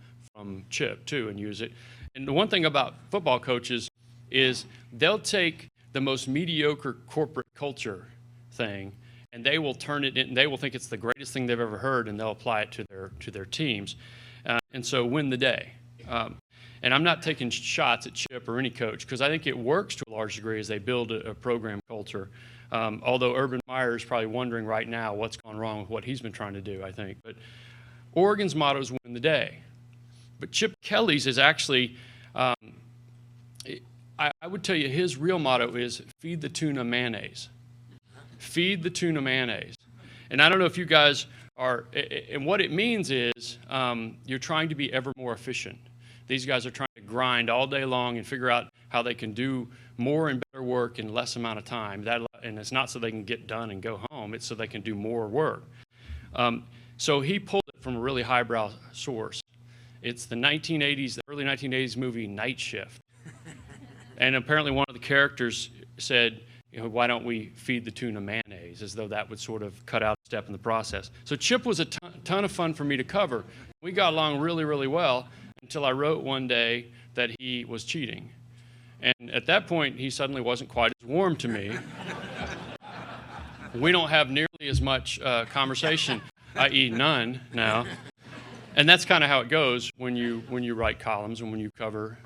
Speaker 5: Chip, too, and use it. And the one thing about football coaches is they'll take the most mediocre corporate culture thing, and they will turn it in, they will think it's the greatest thing they've ever heard, and they'll apply it to their teams. And so win the day. And I'm not taking shots at Chip or any coach, because I think it works to a large degree as they build a program culture. Although Urban Meyer is probably wondering right now what's gone wrong with what he's been trying to do, I think. But Oregon's motto is win the day. But Chip Kelly's is actually, I would tell you his real motto is feed the tuna mayonnaise. Feed the tuna mayonnaise. And I don't know if you guys are, and what it means is you're trying to be ever more efficient. These guys are trying to grind all day long and figure out how they can do more and better work in less amount of time. And it's not so they can get done and go home. It's so they can do more work. So he pulled it from a really highbrow source. It's the early 1980s movie Night Shift. And apparently one of the characters said, why don't we feed the tuna mayonnaise, as though that would sort of cut out a step in the process. So Chip was a ton of fun for me to cover. We got along really, really well until I wrote one day that he was cheating. And at that point, he suddenly wasn't quite as warm to me. We don't have nearly as much conversation, i.e. none now. And that's kind of how it goes when you write columns and when you cover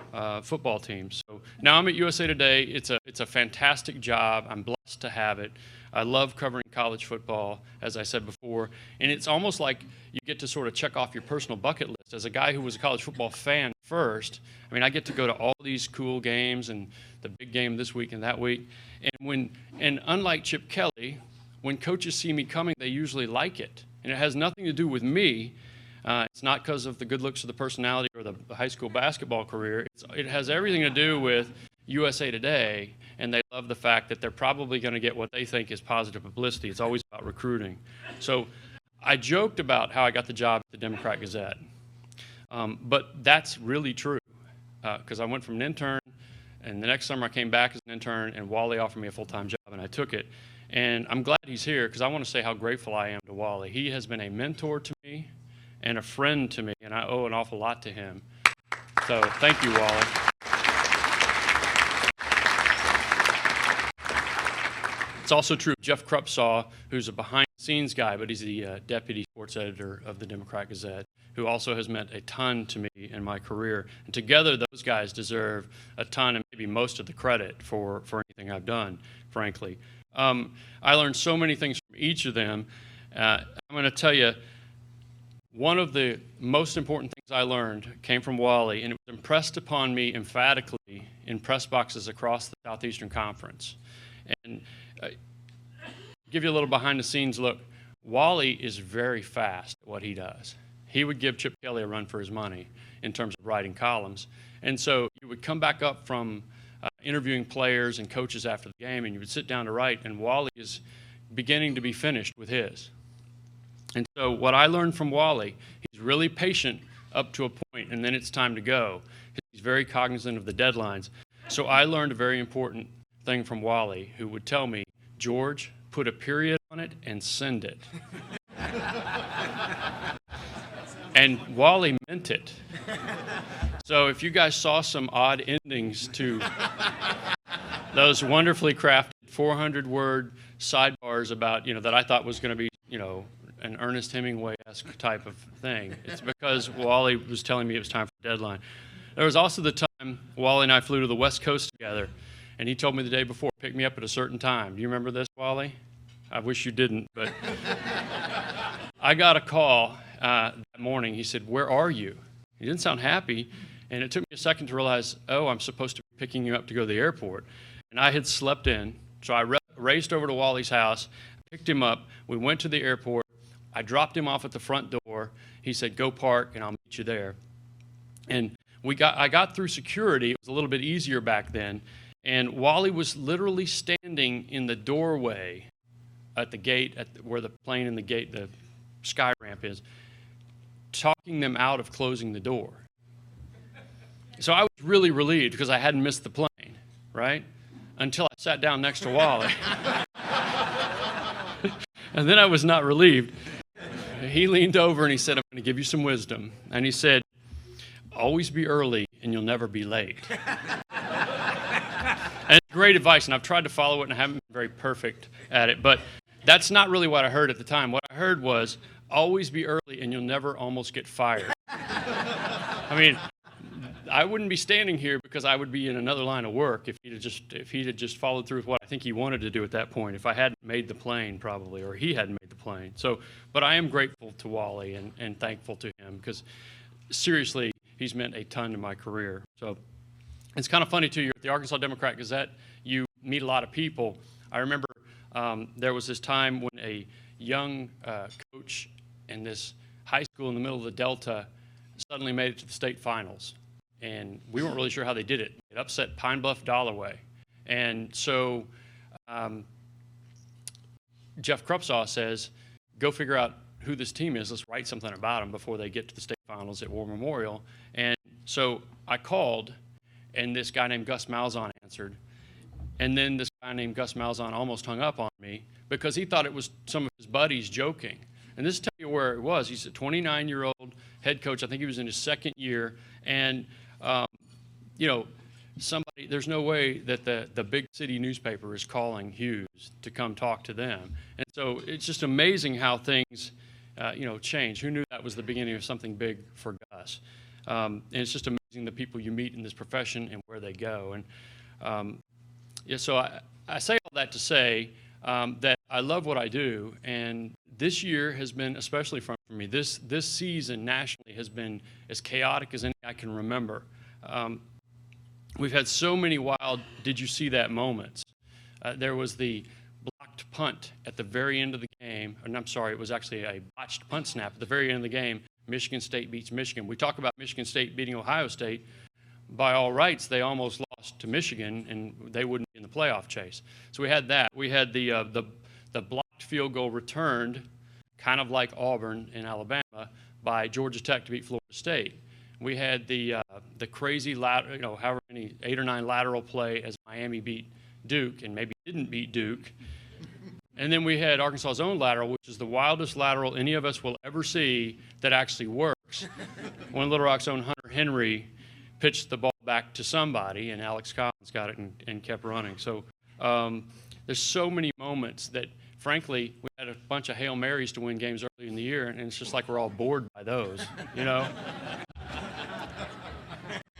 Speaker 5: football teams. So now I'm at USA Today. It's a fantastic job. I'm blessed to have it. I love covering college football, as I said before. And it's almost like you get to sort of check off your personal bucket list. As a guy who was a college football fan first, I mean, I get to go to all these cool games and the big game this week and that week. And unlike Chip Kelly, when coaches see me coming, they usually like it. And it has nothing to do with me. It's not because of the good looks of the personality or the high school basketball career. It has everything to do with USA Today, and they love the fact that they're probably going to get what they think is positive publicity. It's always about recruiting. So I joked about how I got the job at the Democrat Gazette, but that's really true, because I went from an intern, and the next summer I came back as an intern, and Wally offered me a full-time job, and I took it. And I'm glad he's here, because I want to say how grateful I am to Wally. He has been a mentor to me and a friend to me, and I owe an awful lot to him. So thank you, Wally. It's also true, Jeff Krupsaw, who's a behind-the-scenes guy, but he's the deputy sports editor of the Democrat Gazette, who also has meant a ton to me in my career. And together, those guys deserve a ton and maybe most of the credit for anything I've done, frankly. I learned so many things from each of them. I'm going to tell you, one of the most important things I learned came from Wally, and it was impressed upon me emphatically in press boxes across the Southeastern Conference. And give you a little behind-the-scenes look. Wally is very fast at what he does. He would give Chip Kelly a run for his money in terms of writing columns. And so you would come back up from interviewing players and coaches after the game, and you would sit down to write, and Wally is beginning to be finished with his. And so what I learned from Wally, he's really patient up to a point, and then it's time to go. He's very cognizant of the deadlines. So I learned a very important thing from Wally, who would tell me, George, put a period on it and send it. And Wally meant it. So if you guys saw some odd endings to those wonderfully crafted 400-word sidebars about, that I thought was going to be, an Ernest Hemingway-esque type of thing, it's because Wally was telling me it was time for the deadline. There was also the time Wally and I flew to the West Coast together, and he told me the day before, pick me up at a certain time. Do you remember this, Wally? I wish you didn't, but I got a call that morning. He said, "Where are you?" He didn't sound happy, and it took me a second to realize, oh, I'm supposed to be picking you up to go to the airport. And I had slept in, so I raced over to Wally's house, picked him up. We went to the airport. I dropped him off at the front door. He said, "Go park, and I'll meet you there." And I got through security. It was a little bit easier back then. And Wally was literally standing in the doorway at the gate, where the plane and the sky ramp is, talking them out of closing the door. So I was really relieved because I hadn't missed the plane, right? Until I sat down next to Wally. And then I was not relieved. He leaned over and he said, "I'm going to give you some wisdom." And he said, "Always be early and you'll never be late." And it's great advice, and I've tried to follow it, and I haven't been very perfect at it. But that's not really what I heard at the time. What I heard was, always be early, and you'll never almost get fired. I mean, I wouldn't be standing here because I would be in another line of work if he'd had just followed through with what I think he wanted to do at that point. If I hadn't made the plane, probably, or he hadn't made the plane. But I am grateful to Wally and thankful to him because seriously, he's meant a ton to my career. So it's kind of funny too. You're at the Arkansas Democrat-Gazette. You meet a lot of people. I remember there was this time when a young coach in this high school in the middle of the Delta suddenly made it to the state finals. And we weren't really sure how they did it. It upset Pine Bluff Dollarway. And so Jeff Krupsaw says, "Go figure out who this team is. Let's write something about them before they get to the state finals at War Memorial." And so I called, and this guy named Gus Malzahn answered. And then this guy named Gus Malzahn almost hung up on me because he thought it was some of his buddies joking. And this tells you where it was. He's a 29-year-old head coach. I think he was in his second year. And, there's no way that the big city newspaper is calling Hughes to come talk to them. And so it's just amazing how things, change. Who knew that was the beginning of something big for Gus? And it's just amazing the people you meet in this profession and where they go. And so I say all that to say that I love what I do, and this year has been especially fun for me. This season nationally has been as chaotic as any I can remember. We've had so many wild "did you see that" moments. There was the blocked punt at the very end of the game, and I'm sorry, it was actually a botched punt snap at the very end of the game. Michigan State beats Michigan. We talk about Michigan State beating Ohio State. By all rights, they almost lost to Michigan, and they wouldn't be in the playoff chase. So we had that. We had the blocked field goal returned, kind of like Auburn in Alabama, by Georgia Tech to beat Florida State. We had the crazy, however many 8 or 9 lateral play as Miami beat Duke, and maybe didn't beat Duke. And then we had Arkansas's own lateral, which is the wildest lateral any of us will ever see that actually works. When Little Rock's own Hunter Henry pitched the ball back to somebody, and Alex Collins got it and kept running. So there's so many moments that, frankly, we had a bunch of Hail Marys to win games early in the year, and it's just like we're all bored by those,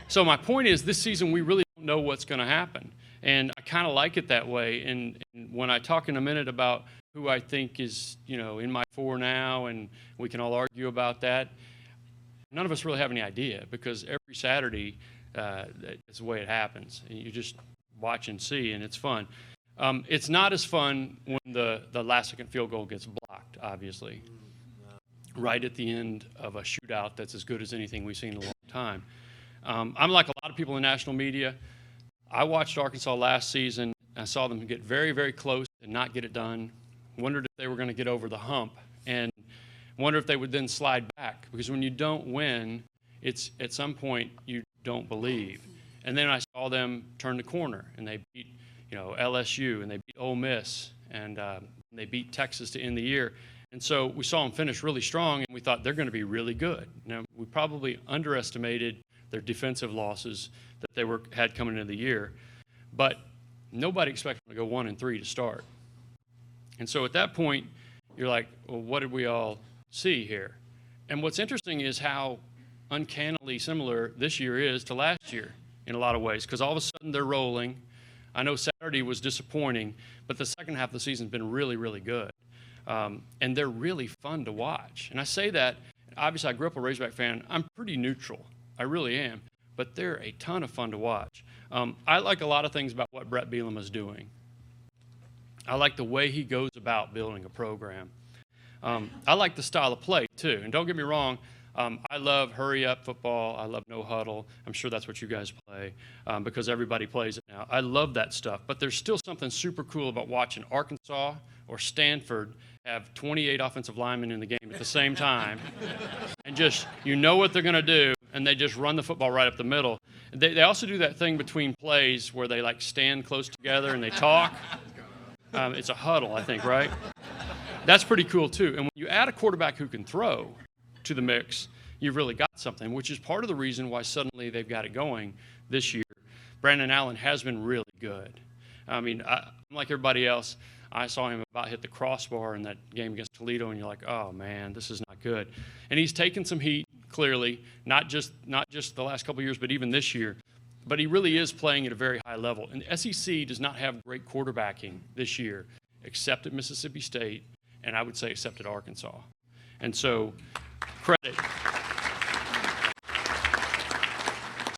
Speaker 5: So my point is, this season we really don't know what's going to happen. And I kind of like it that way. And when I talk in a minute about who I think is, in my 4 now, and we can all argue about that, none of us really have any idea, because every Saturday, it's the way it happens. And you just watch and see, and it's fun. It's not as fun when the last-second field goal gets blocked, obviously, right at the end of a shootout that's as good as anything we've seen in a long time. I'm like a lot of people in national media. I watched Arkansas last season. I saw them get very, very close and not get it done. Wondered if they were going to get over the hump, and wonder if they would then slide back, because when you don't win, it's at some point you don't believe. And then I saw them turn the corner, and they beat LSU, and they beat Ole Miss, and they beat Texas to end the year. And so we saw them finish really strong, and we thought they're going to be really good. Now, we probably underestimated their defensive losses that they had coming into the year, but nobody expected them to go 1-3 to start. And so at that point, you're like, well, what did we all see here? And what's interesting is how uncannily similar this year is to last year in a lot of ways, because all of a sudden they're rolling. I know Saturday was disappointing, but the second half of the season's been really, really good. And they're really fun to watch. And I say that, obviously I grew up a Razorback fan. I'm pretty neutral. I really am. But they're a ton of fun to watch. I like a lot of things about what Brett Bielema is doing. I like the way he goes about building a program. I like the style of play, too. And don't get me wrong, I love hurry-up football. I love no huddle. I'm sure that's what you guys play because everybody plays it now. I love that stuff. But there's still something super cool about watching Arkansas or Stanford have 28 offensive linemen in the game at the same time and just, you know what they're going to do, and they just run the football right up the middle. They also do that thing between plays where they, like, stand close together and they talk. It's a huddle, I think, right? That's pretty cool, too. And when you add a quarterback who can throw to the mix, you've really got something, which is part of the reason why suddenly they've got it going this year. Brandon Allen has been really good. I mean, like everybody else, I saw him about hit the crossbar in that game against Toledo, and you're like, oh, man, this is not good. And he's taken some heat, clearly, not just the last couple of years, but even this year. But he really is playing at a very high level. And the SEC does not have great quarterbacking this year, except at Mississippi State, and I would say except at Arkansas. And so, credit.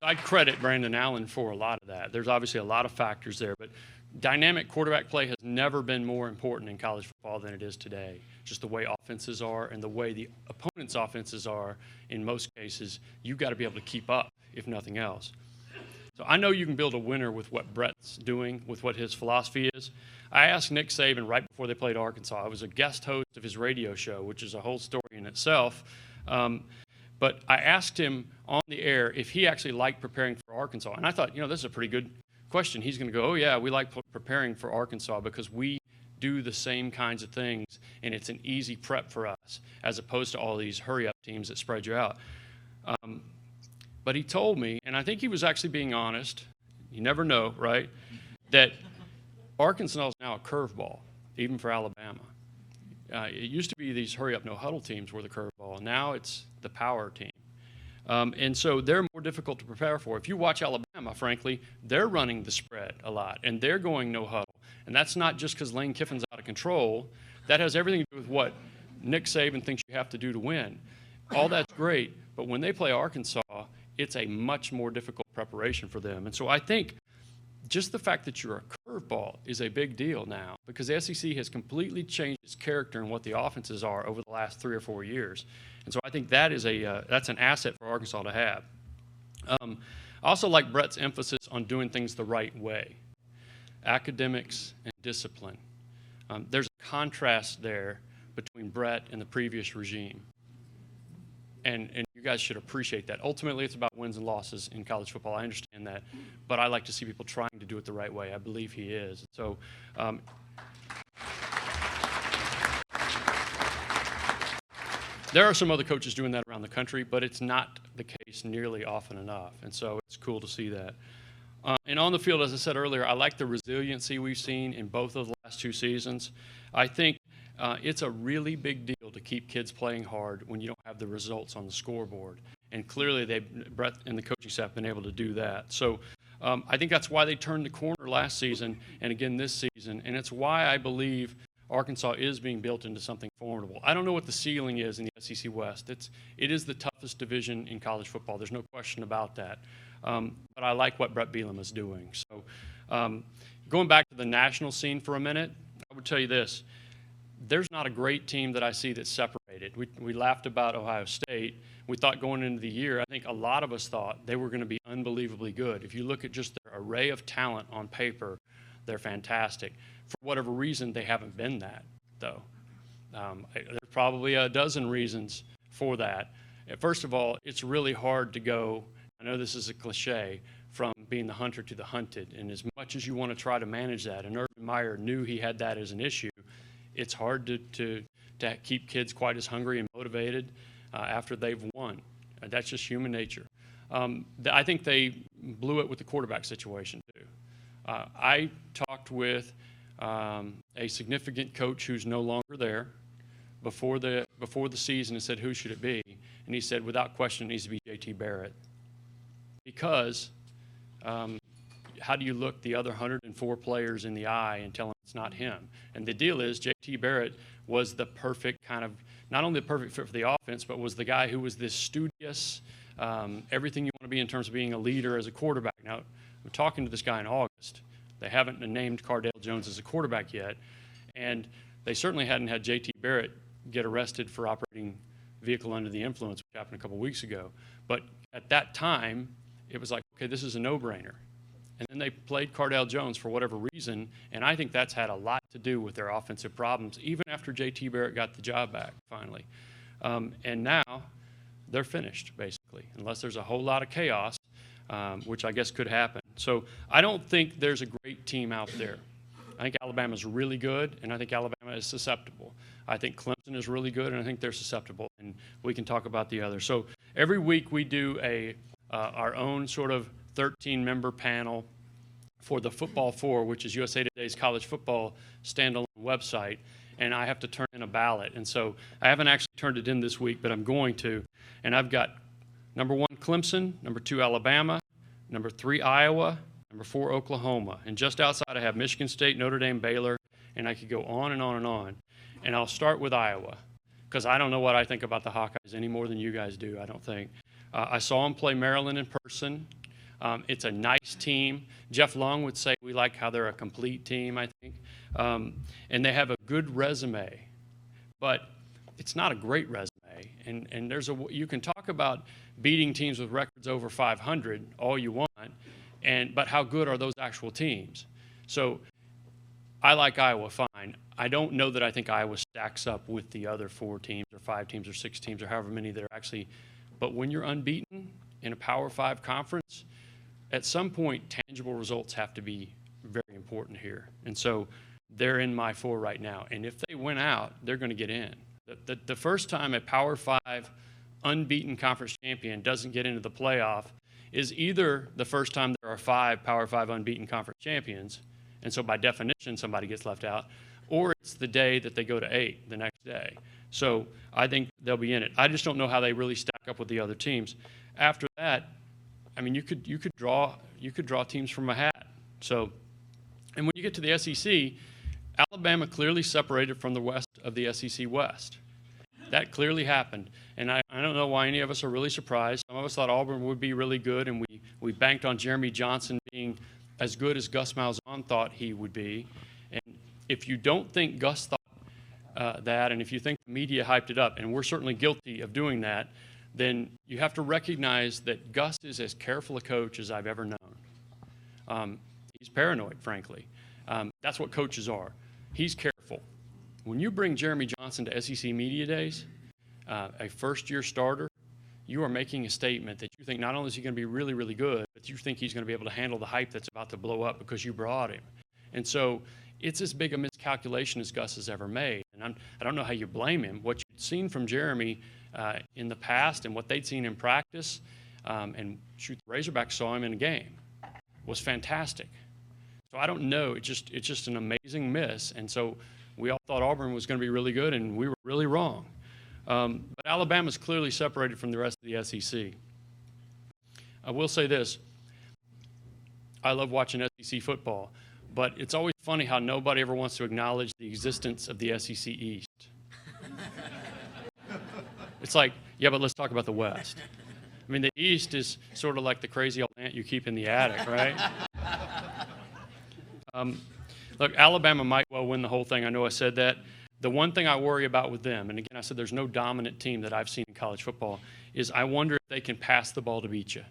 Speaker 5: I credit Brandon Allen for a lot of that. There's obviously a lot of factors there, but dynamic quarterback play has never been more important in college football than it is today. Just the way offenses are and the way the opponent's offenses are, in most cases, you've got to be able to keep up, if nothing else. So I know you can build a winner with what Brett's doing, with what his philosophy is. I asked Nick Saban right before they played Arkansas. I was a guest host of his radio show, which is a whole story in itself. But I asked him on the air if he actually liked preparing for Arkansas. And I thought, this is a pretty good question. He's going to go, oh, yeah, we like preparing for Arkansas because we do the same kinds of things, and it's an easy prep for us, as opposed to all these hurry-up teams that spread you out. But he told me, and I think he was actually being honest, you never know, right, that Arkansas is now a curveball, even for Alabama. It used to be these hurry-up, no-huddle teams were the curveball. Now it's the power team. And so they're more difficult to prepare for. If you watch Alabama, frankly, they're running the spread a lot, and they're going no-huddle. And that's not just because Lane Kiffin's out of control. That has everything to do with what Nick Saban thinks you have to do to win. All that's great, but when they play Arkansas, it's a much more difficult preparation for them. And so I think just the fact that you're a curveball is a big deal now because the SEC has completely changed its character and what the offenses are over the last 3 or 4 years. And so I think that is that's an asset for Arkansas to have. I also like Brett's emphasis on doing things the right way, academics and discipline. There's a contrast there between Brett and the previous regime. And you guys should appreciate that. Ultimately, it's about wins and losses in college football. I understand that. But I like to see people trying to do it the right way. I believe he is. So there are some other coaches doing that around the country, but it's not the case nearly often enough. And so it's cool to see that. And on the field, as I said earlier, I like the resiliency we've seen in both of the last 2 seasons. I think it's a really big deal to keep kids playing hard when you don't have the results on the scoreboard. And clearly, Brett and the coaching staff have been able to do that. So I think that's why they turned the corner last season and again this season. And it's why I believe Arkansas is being built into something formidable. I don't know what the ceiling is in the SEC West. It is the toughest division in college football. There's no question about that. But I like what Brett Bielema is doing. So going back to the national scene for a minute, I would tell you this. There's not a great team that I see that's separated. We laughed about Ohio State. We thought going into the year, I think a lot of us thought they were going to be unbelievably good. If you look at just their array of talent on paper, they're fantastic. For whatever reason, they haven't been that, though. There's probably a dozen reasons for that. First of all, it's really hard to go, I know this is a cliche, from being the hunter to the hunted. And as much as you want to try to manage that, and Urban Meyer knew he had that as an issue, it's hard to keep kids quite as hungry and motivated after they've won. That's just human nature. I think they blew it with the quarterback situation, too. I talked with a significant coach who's no longer there before the season and said, who should it be? And he said, without question, it needs to be J.T. Barrett. Because how do you look the other 104 players in the eye and tell them it's not him? And the deal is J.T. Barrett was the perfect kind of, not only the perfect fit for the offense, but was the guy who was this studious, everything you want to be in terms of being a leader as a quarterback. Now, I'm talking to this guy in August. They haven't named Cardale Jones as a quarterback yet, and they certainly hadn't had J.T. Barrett get arrested for operating vehicle under the influence, which happened a couple weeks ago. But at that time, it was like, okay, this is a no-brainer. And then they played Cardale Jones for whatever reason, and I think that's had a lot to do with their offensive problems, even after J.T. Barrett got the job back, finally. And now they're finished, basically, unless there's a whole lot of chaos, which I guess could happen. So I don't think there's a great team out there. I think Alabama's really good, and I think Alabama is susceptible. I think Clemson is really good, and I think they're susceptible, and we can talk about the others. So every week we do our own sort of 13-member panel for the Football Four, which is USA Today's college football standalone website, and I have to turn in a ballot. And so I haven't actually turned it in this week, but I'm going to. And I've got number 1, Clemson, number 2, Alabama, number 3, Iowa, number 4, Oklahoma. And just outside I have Michigan State, Notre Dame, Baylor, and I could go on and on and on. And I'll start with Iowa, because I don't know what I think about the Hawkeyes any more than you guys do, I don't think. I saw them play Maryland in person. It's a nice team. Jeff Long would say we like how they're a complete team, I think. And they have a good resume, but it's not a great resume. And you can talk about beating teams with records over 500 all you want, but how good are those actual teams? So I like Iowa fine. I don't know that I think Iowa stacks up with the other 4 teams or 5 teams or 6 teams or however many they're actually. But when you're unbeaten in a Power 5 conference, at some point tangible results have to be very important here. And so they're in my 4 right now. And if they win out, they're going to get in. The first time a Power 5 unbeaten conference champion doesn't get into the playoff is either the first time there are 5 Power 5 unbeaten conference champions, and so by definition somebody gets left out, or it's the day that they go to 8 the next day. So I think they'll be in it. I just don't know how they really stack up with the other teams. After that, I mean, you could draw teams from a hat. So, and when you get to the SEC, Alabama clearly separated from the rest of the SEC West. That clearly happened, and I don't know why any of us are really surprised. Some of us thought Auburn would be really good, and we banked on Jeremy Johnson being as good as Gus Malzahn thought he would be. And if you don't think Gus thought that, and if you think the media hyped it up, and we're certainly guilty of doing that, then you have to recognize that Gus is as careful a coach as I've ever known. He's paranoid, frankly. That's what coaches are. He's careful. When you bring Jeremy Johnson to SEC Media Days, a first-year starter, you are making a statement that you think not only is he going to be really, really good, but you think he's going to be able to handle the hype that's about to blow up because you brought him. And so it's as big a miscalculation as Gus has ever made. And I don't know how you blame him. What you've seen from Jeremy in the past and what they'd seen in practice, and shoot, the Razorbacks saw him in a game, was fantastic. So I don't know. It's just an amazing miss. And so we all thought Auburn was going to be really good, and we were really wrong. But Alabama's clearly separated from the rest of the SEC. I will say this. I love watching SEC football, but it's always funny how nobody ever wants to acknowledge the existence of the SEC East. It's like, yeah, but let's talk about the West. I mean, the East is sort of like the crazy old aunt you keep in the attic, right? Look, Alabama might well win the whole thing. I know I said that. The one thing I worry about with them, and again, I said there's no dominant team that I've seen in college football, is I wonder if they can pass the ball to beat you.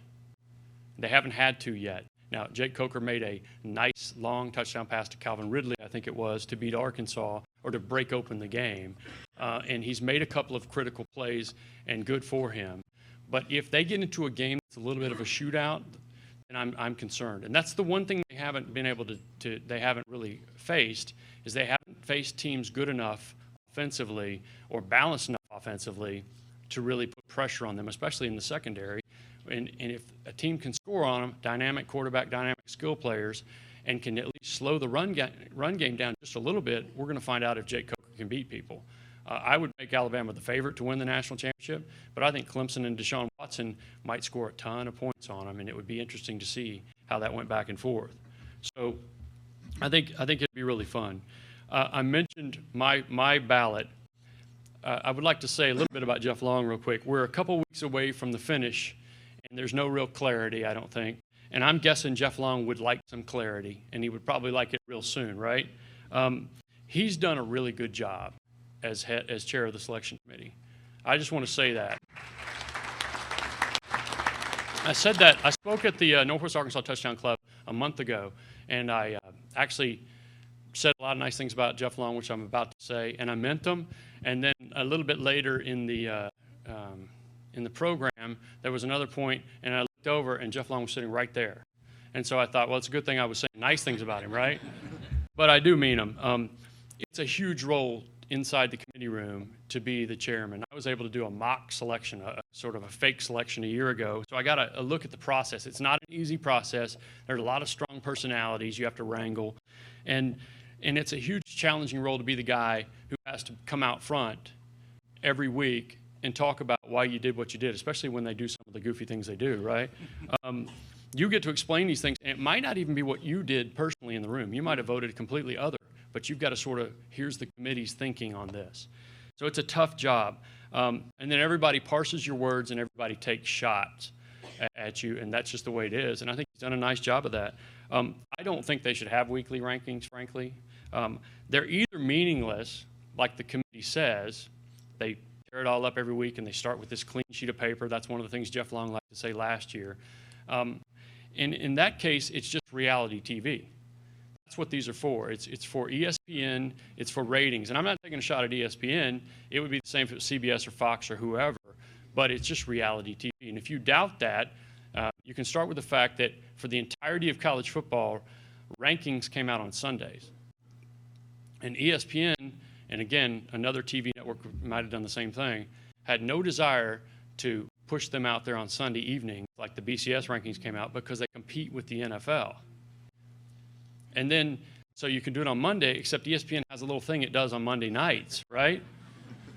Speaker 5: They haven't had to yet. Now, Jake Coker made a nice long touchdown pass to Calvin Ridley, I think it was, to beat Arkansas or to break open the game. And he's made a couple of critical plays, and good for him. But if they get into a game that's a little bit of a shootout, then I'm concerned. And that's the one thing they haven't been able to they haven't really faced, is they haven't faced teams good enough offensively or balanced enough offensively to really put pressure on them, especially in the secondary. And if a team can score on them, dynamic quarterback, dynamic skill players, and can at least slow the run game down just a little bit, we're going to find out if Jake Coker can beat people. I would make Alabama the favorite to win the national championship, but I think Clemson and Deshaun Watson might score a ton of points on them, and it would be interesting to see how that went back and forth. So I think it'd be really fun. I mentioned my ballot. I would like to say a little bit about Jeff Long real quick. We're a couple weeks away from the finish, and there's no real clarity, I don't think. And I'm guessing Jeff Long would like some clarity, and he would probably like it real soon, right? He's done a really good job as chair of the selection committee. I just want to say that. I said that. I spoke at the Northwest Arkansas Touchdown Club a month ago, and I actually said a lot of nice things about Jeff Long, which I'm about to say, and I meant them. And then a little bit later in the program, there was another point, and I looked over, and Jeff Long was sitting right there. And so I thought, well, it's a good thing I was saying nice things about him, right? But I do mean them. It's a huge role inside the committee room to be the chairman. I was able to do a mock selection, a sort of a fake selection a year ago. So I got a look at the process. It's not an easy process. There's a lot of strong personalities you have to wrangle. And it's a huge challenging role to be the guy who has to come out front every week and talk about why you did what you did, especially when they do some of the goofy things they do, right? You get to explain these things, and it might not even be what you did personally in the room. You might have voted completely other, but you've got to sort of, here's the committee's thinking on this. So it's a tough job. And then everybody parses your words and everybody takes shots at you, and that's just the way it is. And I think he's done a nice job of that. I don't think they should have weekly rankings, frankly. They're either meaningless, like the committee says. They tear it all up every week and they start with this clean sheet of paper. That's one of the things Jeff Long liked to say last year. In that case, it's just reality TV. That's what these are for. It's for ESPN, it's for ratings. And I'm not taking a shot at ESPN. It would be the same if it was CBS or Fox or whoever, but it's just reality TV. And if you doubt that, you can start with the fact that for the entirety of college football, rankings came out on Sundays. And ESPN, and again, another TV network might have done the same thing, had no desire to push them out there on Sunday evening, like the BCS rankings came out, because they compete with the NFL. And then, so you can do it on Monday, except ESPN has a little thing it does on Monday nights, right?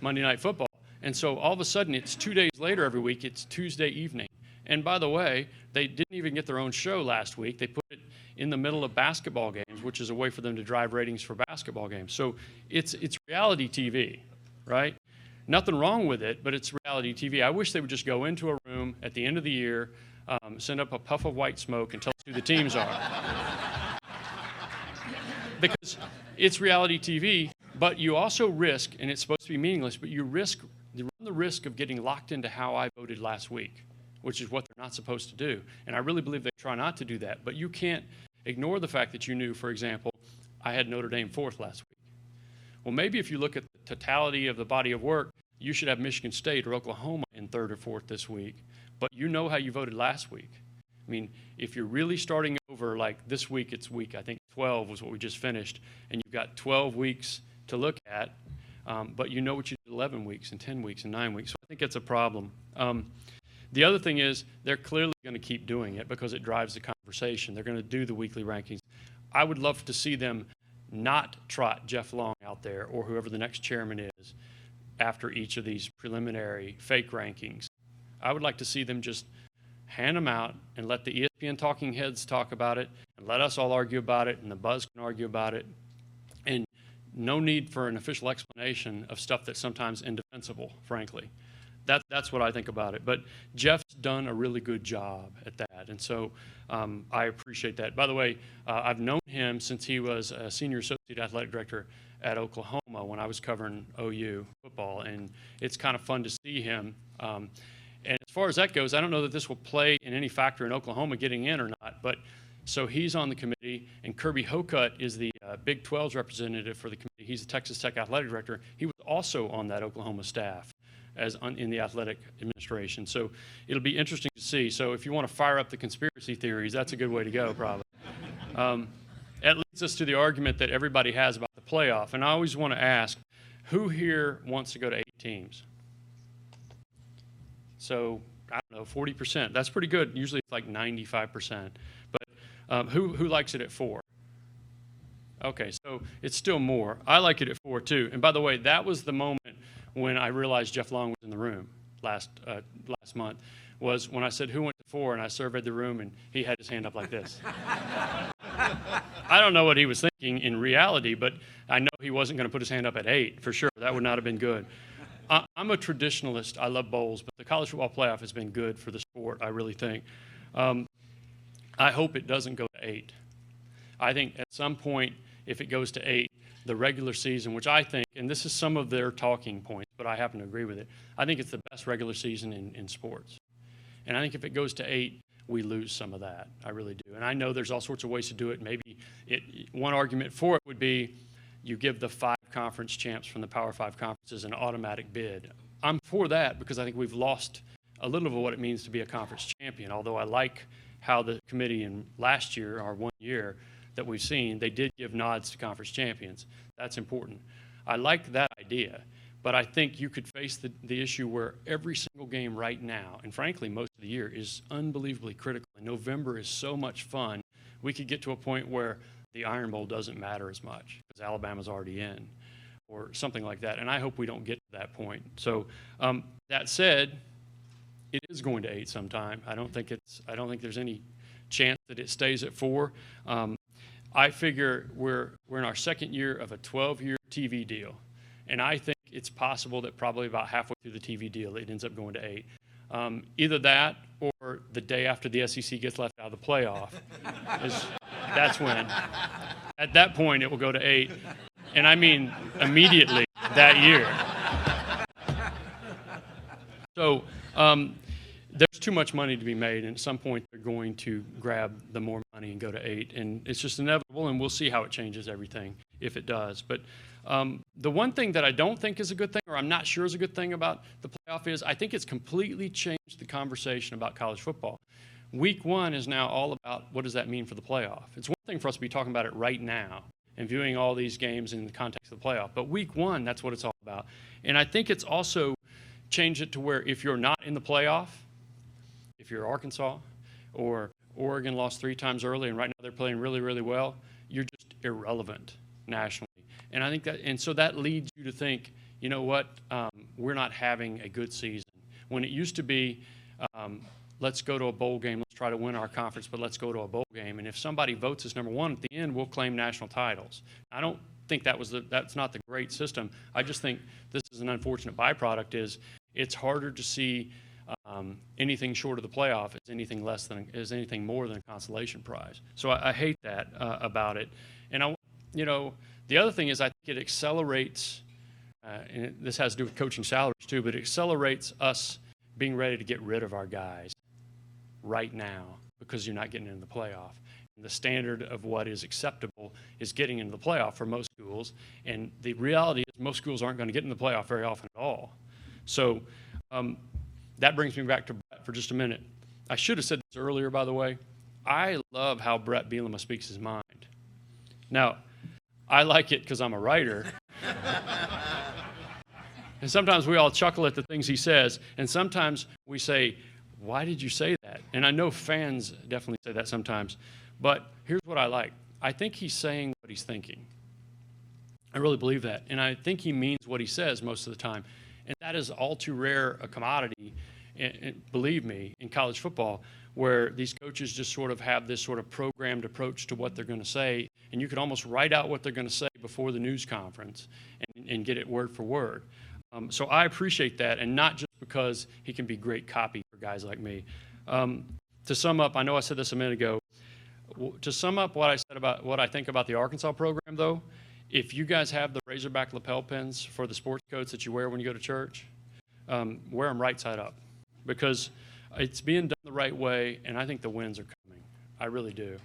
Speaker 5: Monday Night Football. And so all of a sudden, it's 2 days later every week, it's Tuesday evening. And by the way, they didn't even get their own show last week. They put it in the middle of basketball games, which is a way for them to drive ratings for basketball games. So it's reality TV, right? Nothing wrong with it, but it's reality TV. I wish they would just go into a room at the end of the year, send up a puff of white smoke and tell us who the teams are. Because it's reality TV, but you also risk, and it's supposed to be meaningless, but you run the risk of getting locked into how I voted last week, which is what they're not supposed to do. And I really believe they try not to do that. But you can't ignore the fact that you knew, for example, I had Notre Dame fourth last week. Well, maybe if you look at the totality of the body of work, you should have Michigan State or Oklahoma in third or fourth this week. But you know how you voted last week. I mean, if you're really starting over, like this week, it's week, I think 12 was what we just finished, and you've got 12 weeks to look at, but you know what you did 11 weeks and 10 weeks and 9 weeks. So I think it's a problem. The other thing is they're clearly going to keep doing it because it drives the conversation. They're going to do the weekly rankings. I would love to see them not trot Jeff Long out there or whoever the next chairman is after each of these preliminary fake rankings. I would like to see them just hand them out and let the ESPN talking heads talk about it and let us all argue about it and the buzz can argue about it. And no need for an official explanation of stuff that's sometimes indefensible, frankly. That's what I think about it. But Jeff's done a really good job at that, and so I appreciate that. By the way, I've known him since he was a senior associate athletic director at Oklahoma when I was covering OU football, and it's kind of fun to see him. And as far as that goes, I don't know that this will play in any factor in Oklahoma getting in or not, but so he's on the committee, and Kirby Hocutt is the Big 12's representative for the committee. He's the Texas Tech athletic director. He was also on that Oklahoma staff in the athletic administration. So it'll be interesting to see. So if you want to fire up the conspiracy theories, that's a good way to go, probably. That leads us to the argument that everybody has about the playoff. And I always want to ask, who here wants to go to 8 teams? So, I don't know, 40%. That's pretty good. Usually it's like 95%. But who likes it at 4? Okay, so it's still more. I like it at 4, too. And by the way, that was the moment when I realized Jeff Long was in the room last month, was when I said, who went to 4? And I surveyed the room, and he had his hand up like this. I don't know what he was thinking in reality, but I know he wasn't going to put his hand up at 8 for sure. That would not have been good. I'm a traditionalist. I love bowls, but the college football playoff has been good for the sport, I really think. I hope it doesn't go to 8. I think at some point, if it goes to 8, the regular season, which I think, and this is some of their talking points, but I happen to agree with it, I think it's the best regular season in sports. And I think if it goes to 8, we lose some of that. I really do. And I know there's all sorts of ways to do it. Maybe one argument for it would be you give the 5 conference champs from the Power 5 conferences an automatic bid. I'm for that because I think we've lost a little of what it means to be a conference champion, although I like how the committee in last year, or 1 year, that we've seen, they did give nods to conference champions. That's important. I like that idea, but I think you could face the issue where every single game right now, and frankly most of the year, is unbelievably critical. And November is so much fun, we could get to a point where the Iron Bowl doesn't matter as much because Alabama's already in, or something like that. And I hope we don't get to that point. So that said, it is going to 8 sometime. I don't think there's any chance that it stays at 4. I figure we're in our second year of a 12-year TV deal, and I think it's possible that probably about halfway through the TV deal it ends up going to 8. Either that or the day after the SEC gets left out of the playoff. That's when. At that point, it will go to 8, and I mean immediately that year. So there's too much money to be made, and at some point they're going to grab the more money and go to 8, and it's just inevitable, and we'll see how it changes everything if it does. But the one thing that I don't think is a good thing, or I'm not sure is a good thing about the playoff is I think it's completely changed the conversation about college football. Week 1 is now all about what does that mean for the playoff. It's one thing for us to be talking about it right now and viewing all these games in the context of the playoff, but week 1, that's what it's all about. And I think it's also changed it to where if you're not in the playoff, if you're Arkansas or Oregon lost 3 times early and right now they're playing really, really well, you're just irrelevant nationally. And I think that, and so that leads you to think, you know what, we're not having a good season. When it used to be, let's go to a bowl game, let's try to win our conference, but let's go to a bowl game. And if somebody votes as number 1 at the end, we'll claim national titles. I don't think that's not the great system. I just think this is an unfortunate byproduct is it's harder to see anything short of the playoff is anything more than a consolation prize. So I hate that about it. And the other thing is I think it accelerates, and this has to do with coaching salaries too, but it accelerates us being ready to get rid of our guys right now because you're not getting into the playoff. And the standard of what is acceptable is getting into the playoff for most schools, and the reality is most schools aren't going to get into the playoff very often at all. So that brings me back to Brett for just a minute. I should have said this earlier, by the way. I love how Brett Bielema speaks his mind. Now, I like it because I'm a writer. And sometimes we all chuckle at the things he says, and sometimes we say, why did you say that? And I know fans definitely say that sometimes, but here's what I like. I think he's saying what he's thinking. I really believe that, and I think he means what he says most of the time, and that is all too rare a commodity, and believe me, in college football, where these coaches just sort of have this sort of programmed approach to what they're going to say, and you could almost write out what they're going to say before the news conference and get it word for word. So I appreciate that, and not just because he can be great copy for guys like me. To sum up, I know I said this a minute ago. To sum up what I said about what I think about the Arkansas program, though, if you guys have the Razorback lapel pins for the sports coats that you wear when you go to church, wear them right side up, because it's being done the right way, and I think the wins are coming. I really do.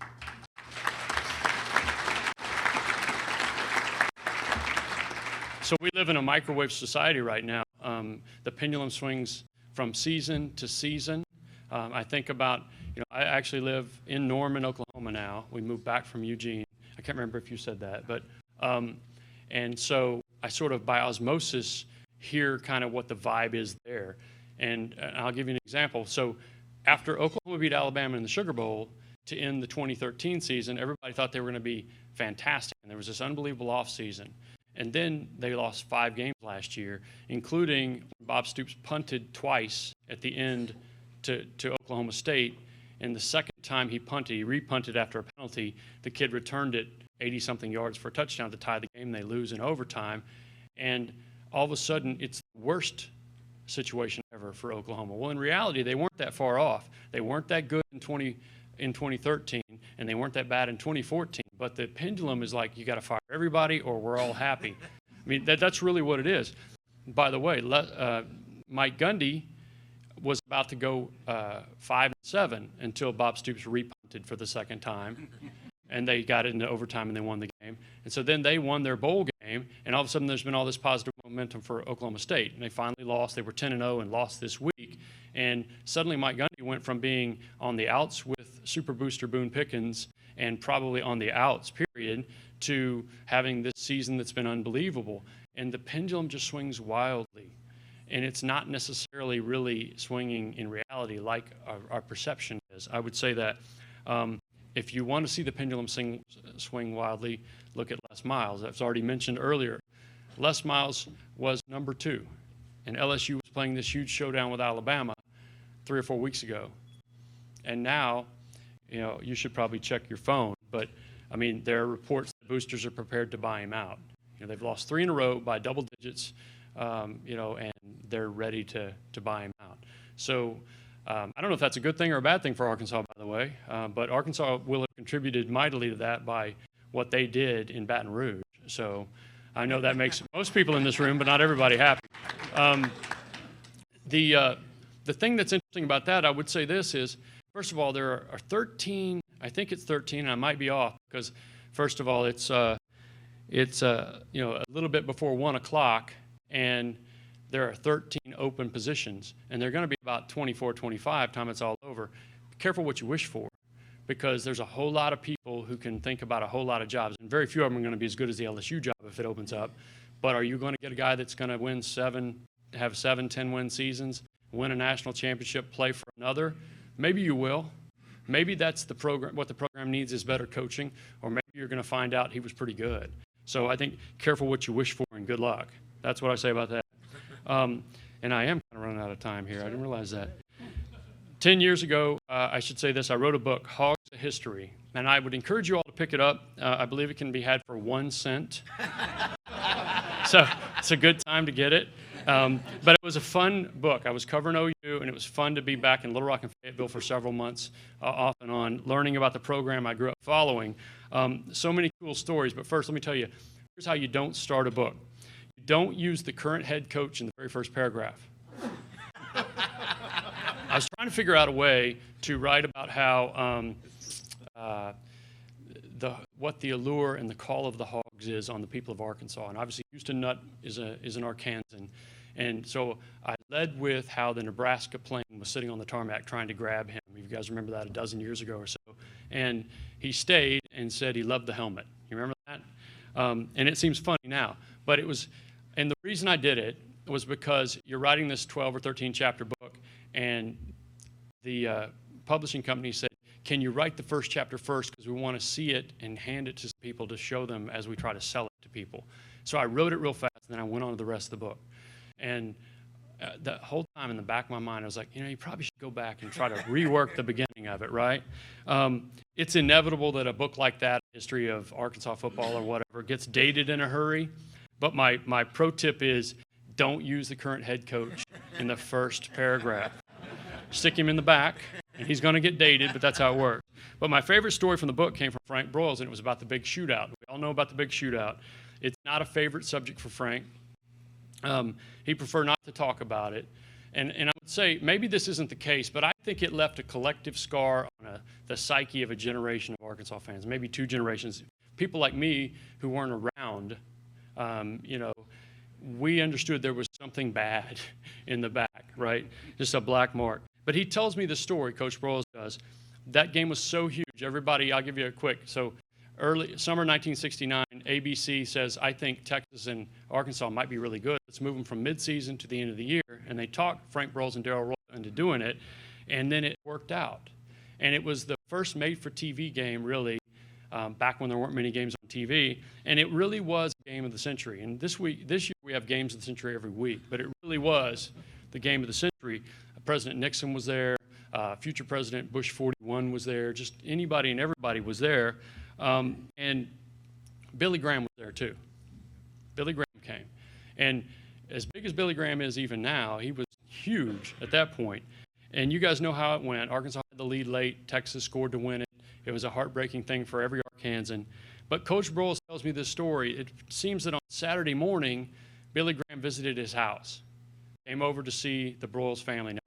Speaker 5: So we live in a microwave society right now. The pendulum swings from season to season. I think about, I actually live in Norman, Oklahoma now. We moved back from Eugene. I can't remember if you said that, but and so I sort of by osmosis hear kind of what the vibe is there. And I'll give you an example. So after Oklahoma beat Alabama in the Sugar Bowl to end the 2013 season, everybody thought they were going to be fantastic, and there was this unbelievable offseason. And then they lost 5 games last year, including Bob Stoops punted twice at the end to Oklahoma State, And the second time he punted, he repunted after a penalty. The kid returned it 80-something yards for a touchdown to tie the game. They lose in overtime. And all of a sudden, it's the worst situation ever for Oklahoma. Well, in reality, they weren't that far off. They weren't that good in 2013, and they weren't that bad in 2014. But the pendulum is like, you got to fire everybody or we're all happy. I mean, that's really what it is. By the way, Mike Gundy was about to go 5-7 until Bob Stoops repunted for the second time. And they got it into overtime and they won the game. And so then they won their bowl game, and all of a sudden there's been all this positive momentum for Oklahoma State. And they finally lost. They were 10-0 and lost this week. And suddenly Mike Gundy went from being on the outs with Super Booster Boone Pickens and probably on the outs, period, to having this season that's been unbelievable. And the pendulum just swings wildly. And it's not necessarily really swinging in reality like our perception is. I would say that if you want to see the pendulum swing wildly, look at Les Miles. As already mentioned earlier, Les Miles was number 2, and LSU was playing this huge showdown with Alabama 3 or 4 weeks ago. And now, you should probably check your phone, but I mean, there are reports that boosters are prepared to buy him out. They've lost 3 in a row by double digits, and they're ready to buy him out. So I don't know if that's a good thing or a bad thing for Arkansas, by the way, but Arkansas will have contributed mightily to that by what they did in Baton Rouge. So I know that makes most people in this room, but not everybody, happy. The thing that's interesting about that, I would say this is, first of all, there are 13, I think it's 13, and I might be off, because first of all, it's a little bit before 1 o'clock, and there are 13 open positions, and they're going to be about 24, 25 time it's all over. Be careful what you wish for, because there's a whole lot of people who can think about a whole lot of jobs, and very few of them are going to be as good as the LSU job if it opens up. But are you going to get a guy that's going to win 7, 10-win seasons, win a national championship, play for another? Maybe you will. Maybe that's the program. What the program needs is better coaching, or maybe you're going to find out he was pretty good. So I think careful what you wish for, and good luck. That's what I say about that. And I am kind of running out of time here. I didn't realize that. 10 years ago, I should say this, I wrote a book, Hogs of History, and I would encourage you all to pick it up. I believe it can be had for 1 cent. So it's a good time to get it. But it was a fun book. I was covering OU, and it was fun to be back in Little Rock and Fayetteville for several months, off and on, learning about the program I grew up following. So many cool stories, but first let me tell you, here's how you don't start a book. You don't use the current head coach in the very first paragraph. I was trying to figure out a way to write about how what the allure and the call of the Hogs is on the people of Arkansas. And obviously Houston Nutt is an Arkansan. And so I led with how the Nebraska plane was sitting on the tarmac trying to grab him. You guys remember that a dozen years ago or so. And he stayed and said he loved the helmet. You remember that? And it seems funny now. But it was, and the reason I did it was because you're writing this 12 or 13 chapter book, and the publishing company said, can you write the first chapter first, because we want to see it and hand it to people to show them as we try to sell it to people. So I wrote it real fast, and then I went on to the rest of the book. And the whole time in the back of my mind, I was like, you probably should go back and try to rework the beginning of it, right? It's inevitable that a book like that, history of Arkansas football or whatever, gets dated in a hurry. But my pro tip is, don't use the current head coach in the first paragraph. Stick him in the back, and he's going to get dated, but that's how it works. But my favorite story from the book came from Frank Broyles, and it was about the big shootout. We all know about the big shootout. It's not a favorite subject for Frank. He preferred not to talk about it. And I would say maybe this isn't the case, but I think it left a collective scar on the psyche of a generation of Arkansas fans, maybe 2 generations. People like me who weren't around, we understood there was something bad in the back, right? Just a black mark. But he tells me the story, Coach Broyles does. That game was so huge. Everybody, I'll give you a quick. So early summer 1969, ABC says, I think Texas and Arkansas might be really good. Let's move them from midseason to the end of the year. And they talked Frank Broyles and Darryl Roy into doing it. And then it worked out. And it was the first made-for-TV game, really, back when there weren't many games on TV. And it really was the game of the century. And this year, we have games of the century every week. But it really was the game of the century. President Nixon was there. future President Bush 41 was there. Just anybody and everybody was there. And Billy Graham was there too. Billy Graham came. And as big as Billy Graham is even now, he was huge at that point. And you guys know how it went. Arkansas had the lead late. Texas scored to win it. It was a heartbreaking thing for every Arkansan. But Coach Broyles tells me this story. It seems that on Saturday morning, Billy Graham visited his house, came over to see the Broyles family. Now,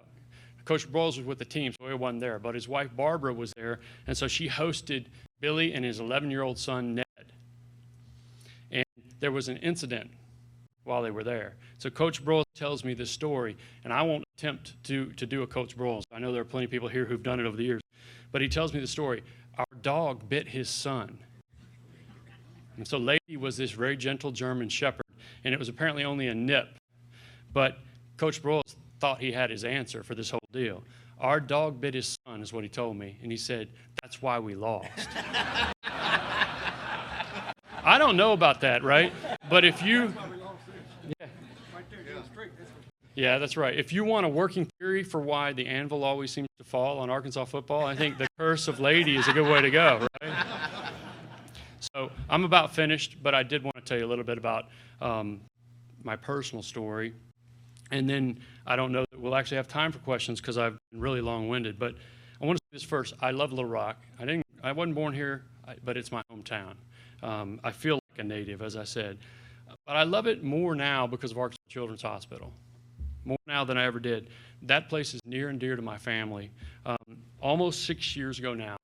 Speaker 5: Coach Broyles was with the team, so he wasn't there. But his wife, Barbara, was there, and so she hosted Billy and his 11-year-old son, Ned. And there was an incident while they were there. So Coach Broyles tells me this story, and I won't attempt to do a Coach Broyles. I know there are plenty of people here who've done it over the years. But he tells me the story. Our dog bit his son. And so Lady was this very gentle German shepherd, and it was apparently only a nip. But Coach Broyles thought he had his answer for this whole deal. Our dog bit his son, is what he told me, and he said, that's why we lost. I don't know about that, right? But if you... Yeah, that's right. If you want a working theory for why the anvil always seems to fall on Arkansas football, I think the curse of Lady is a good way to go, right? So I'm about finished, but I did want to tell you a little bit about my personal story. And then I don't know that we'll actually have time for questions because I've been really long-winded. But I want to say this first. I love Little Rock. I wasn't born here, but it's my hometown. I feel like a native, as I said. But I love it more now because of Arkansas Children's Hospital. More now than I ever did. That place is near and dear to my family. Almost 6 years ago now,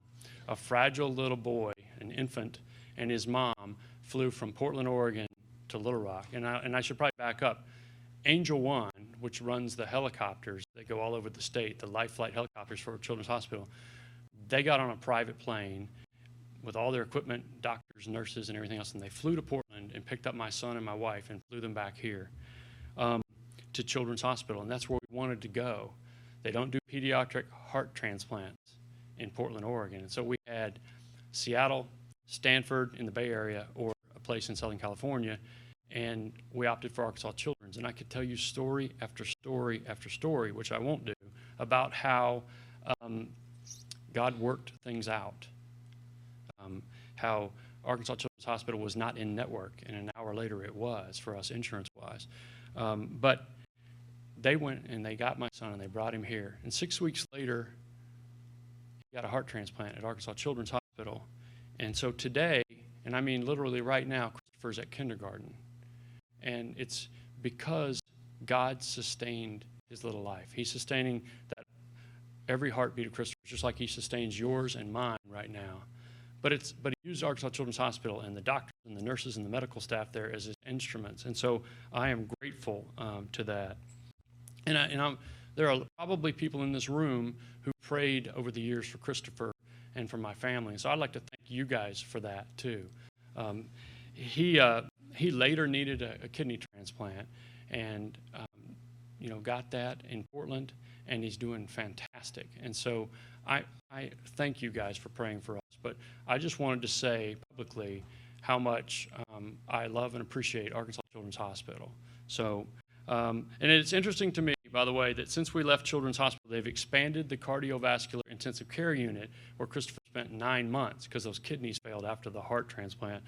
Speaker 5: a fragile little boy, an infant, and his mom flew from Portland, Oregon to Little Rock. And I should probably back up. Angel One, which runs the helicopters that go all over the state, the Life Flight helicopters for Children's Hospital, they got on a private plane with all their equipment, doctors, nurses, and everything else, and they flew to Portland and picked up my son and my wife and flew them back here to Children's Hospital, and that's where we wanted to go. They don't do pediatric heart transplants in Portland, Oregon, and so we had Seattle, Stanford in the Bay Area, or a place in Southern California, and we opted for Arkansas Children's. And I could tell you story after story after story, which I won't do, about how God worked things out. How Arkansas Children's Hospital was not in network, and an hour later it was for us insurance-wise. But they went and they got my son and they brought him here. And 6 weeks later, he got a heart transplant at Arkansas Children's Hospital. And so today, and I mean literally right now, Christopher's at kindergarten. And it's because God sustained his little life. He's sustaining that every heartbeat of Christopher, just like he sustains yours and mine right now. But he used Arkansas Children's Hospital and the doctors and the nurses and the medical staff there as his instruments. And so I am grateful to that. And there are probably people in this room who prayed over the years for Christopher and for my family. So I'd like to thank you guys for that too. He later needed a kidney transplant and got that in Portland, and he's doing fantastic. And so I thank you guys for praying for us. But I just wanted to say publicly how much I love and appreciate Arkansas Children's Hospital. So, and it's interesting to me, by the way, that since we left Children's Hospital, they've expanded the cardiovascular intensive care unit where Christopher spent 9 months because those kidneys failed after the heart transplant.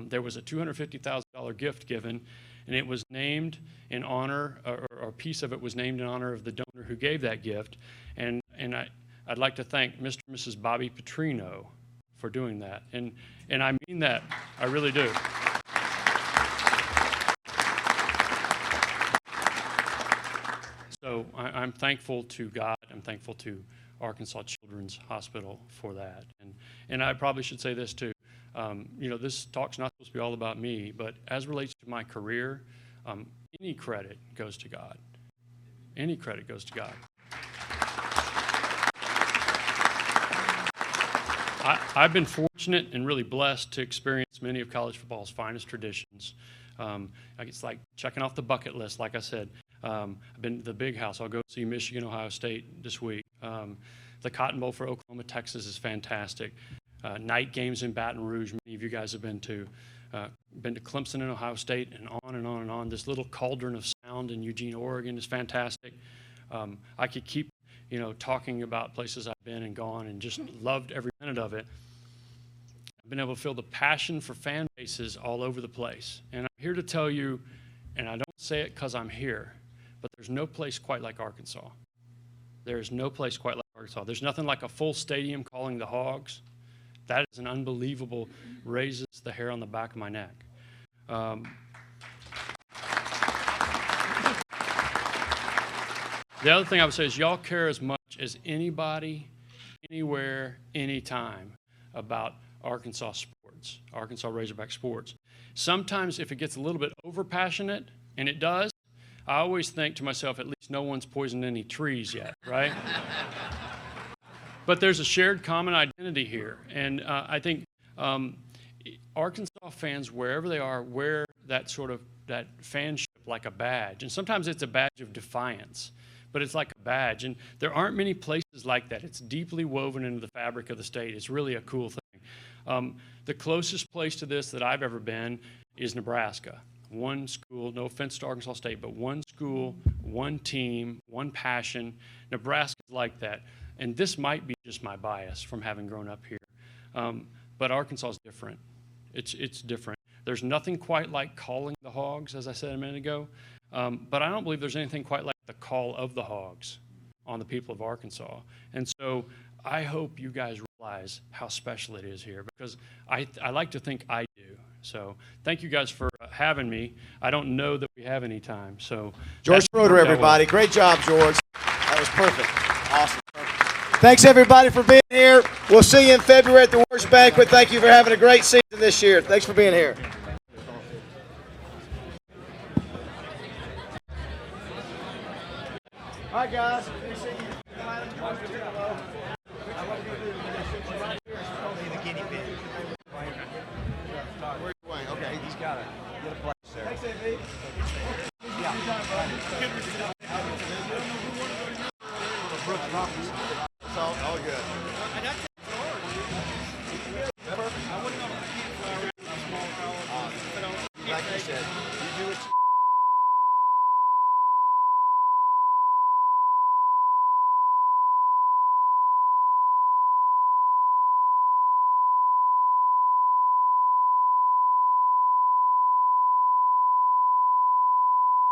Speaker 5: There was a $250,000 gift given, and it was named in honor, or a piece of it was named in honor of the donor who gave that gift. And I'd like to thank Mr. and Mrs. Bobby Petrino for doing that. And I mean that. I really do. So I'm thankful to God. I'm thankful to Arkansas Children's Hospital for that. And I probably should say this too. This talk's not supposed to be all about me, but as relates to my career, any credit goes to God. Any credit goes to God. I've been fortunate and really blessed to experience many of college football's finest traditions. It's like checking off the bucket list, like I said. I've been to the Big House. I'll go see Michigan, Ohio State this week. The Cotton Bowl for Oklahoma, Texas is fantastic. Night games in Baton Rouge, many of you guys have been to. Been to Clemson and Ohio State, and on and on and on. This little cauldron of sound in Eugene, Oregon is fantastic. I could keep, talking about places I've been and gone and just loved every minute of it. I've been able to feel the passion for fan bases all over the place. And I'm here to tell you, and I don't say it because I'm here, but there's no place quite like Arkansas. There is no place quite like Arkansas. There's nothing like a full stadium calling the Hogs. That is an unbelievable, raises the hair on the back of my neck. The other thing I would say is y'all care as much as anybody, anywhere, anytime about Arkansas sports, Arkansas Razorback sports. Sometimes if it gets a little bit over passionate, and it does, I always think to myself, at least no one's poisoned any trees yet, right? But there's a shared common identity here. And I think Arkansas fans, wherever they are, wear that sort of that fanship like a badge. And sometimes it's a badge of defiance, but it's like a badge. And there aren't many places like that. It's deeply woven into the fabric of the state. It's really a cool thing. The closest place to this that I've ever been is Nebraska. One school, no offense to Arkansas State, but one school, one team, one passion. Nebraska's like that. And this might be just my bias from having grown up here. But Arkansas is different. It's different. There's nothing quite like calling the Hogs, as I said a minute ago. But I don't believe there's anything quite like the call of the Hogs on the people of Arkansas. And so I hope you guys realize how special it is here, because I like to think I do. So thank you guys for having me. I don't know that we have any time. So
Speaker 1: George Schroeder, everybody. Great job, George. That was perfect. Awesome. Thanks, everybody, for being here. We'll see you in February at the Worst Banquet. Thank you for having a great season this year. Thanks for being here. All right, guys. Good to see you. Hello. The guinea pig. Where are you going? Okay. He's got to get a place there. Thanks, AV. Yeah. All good.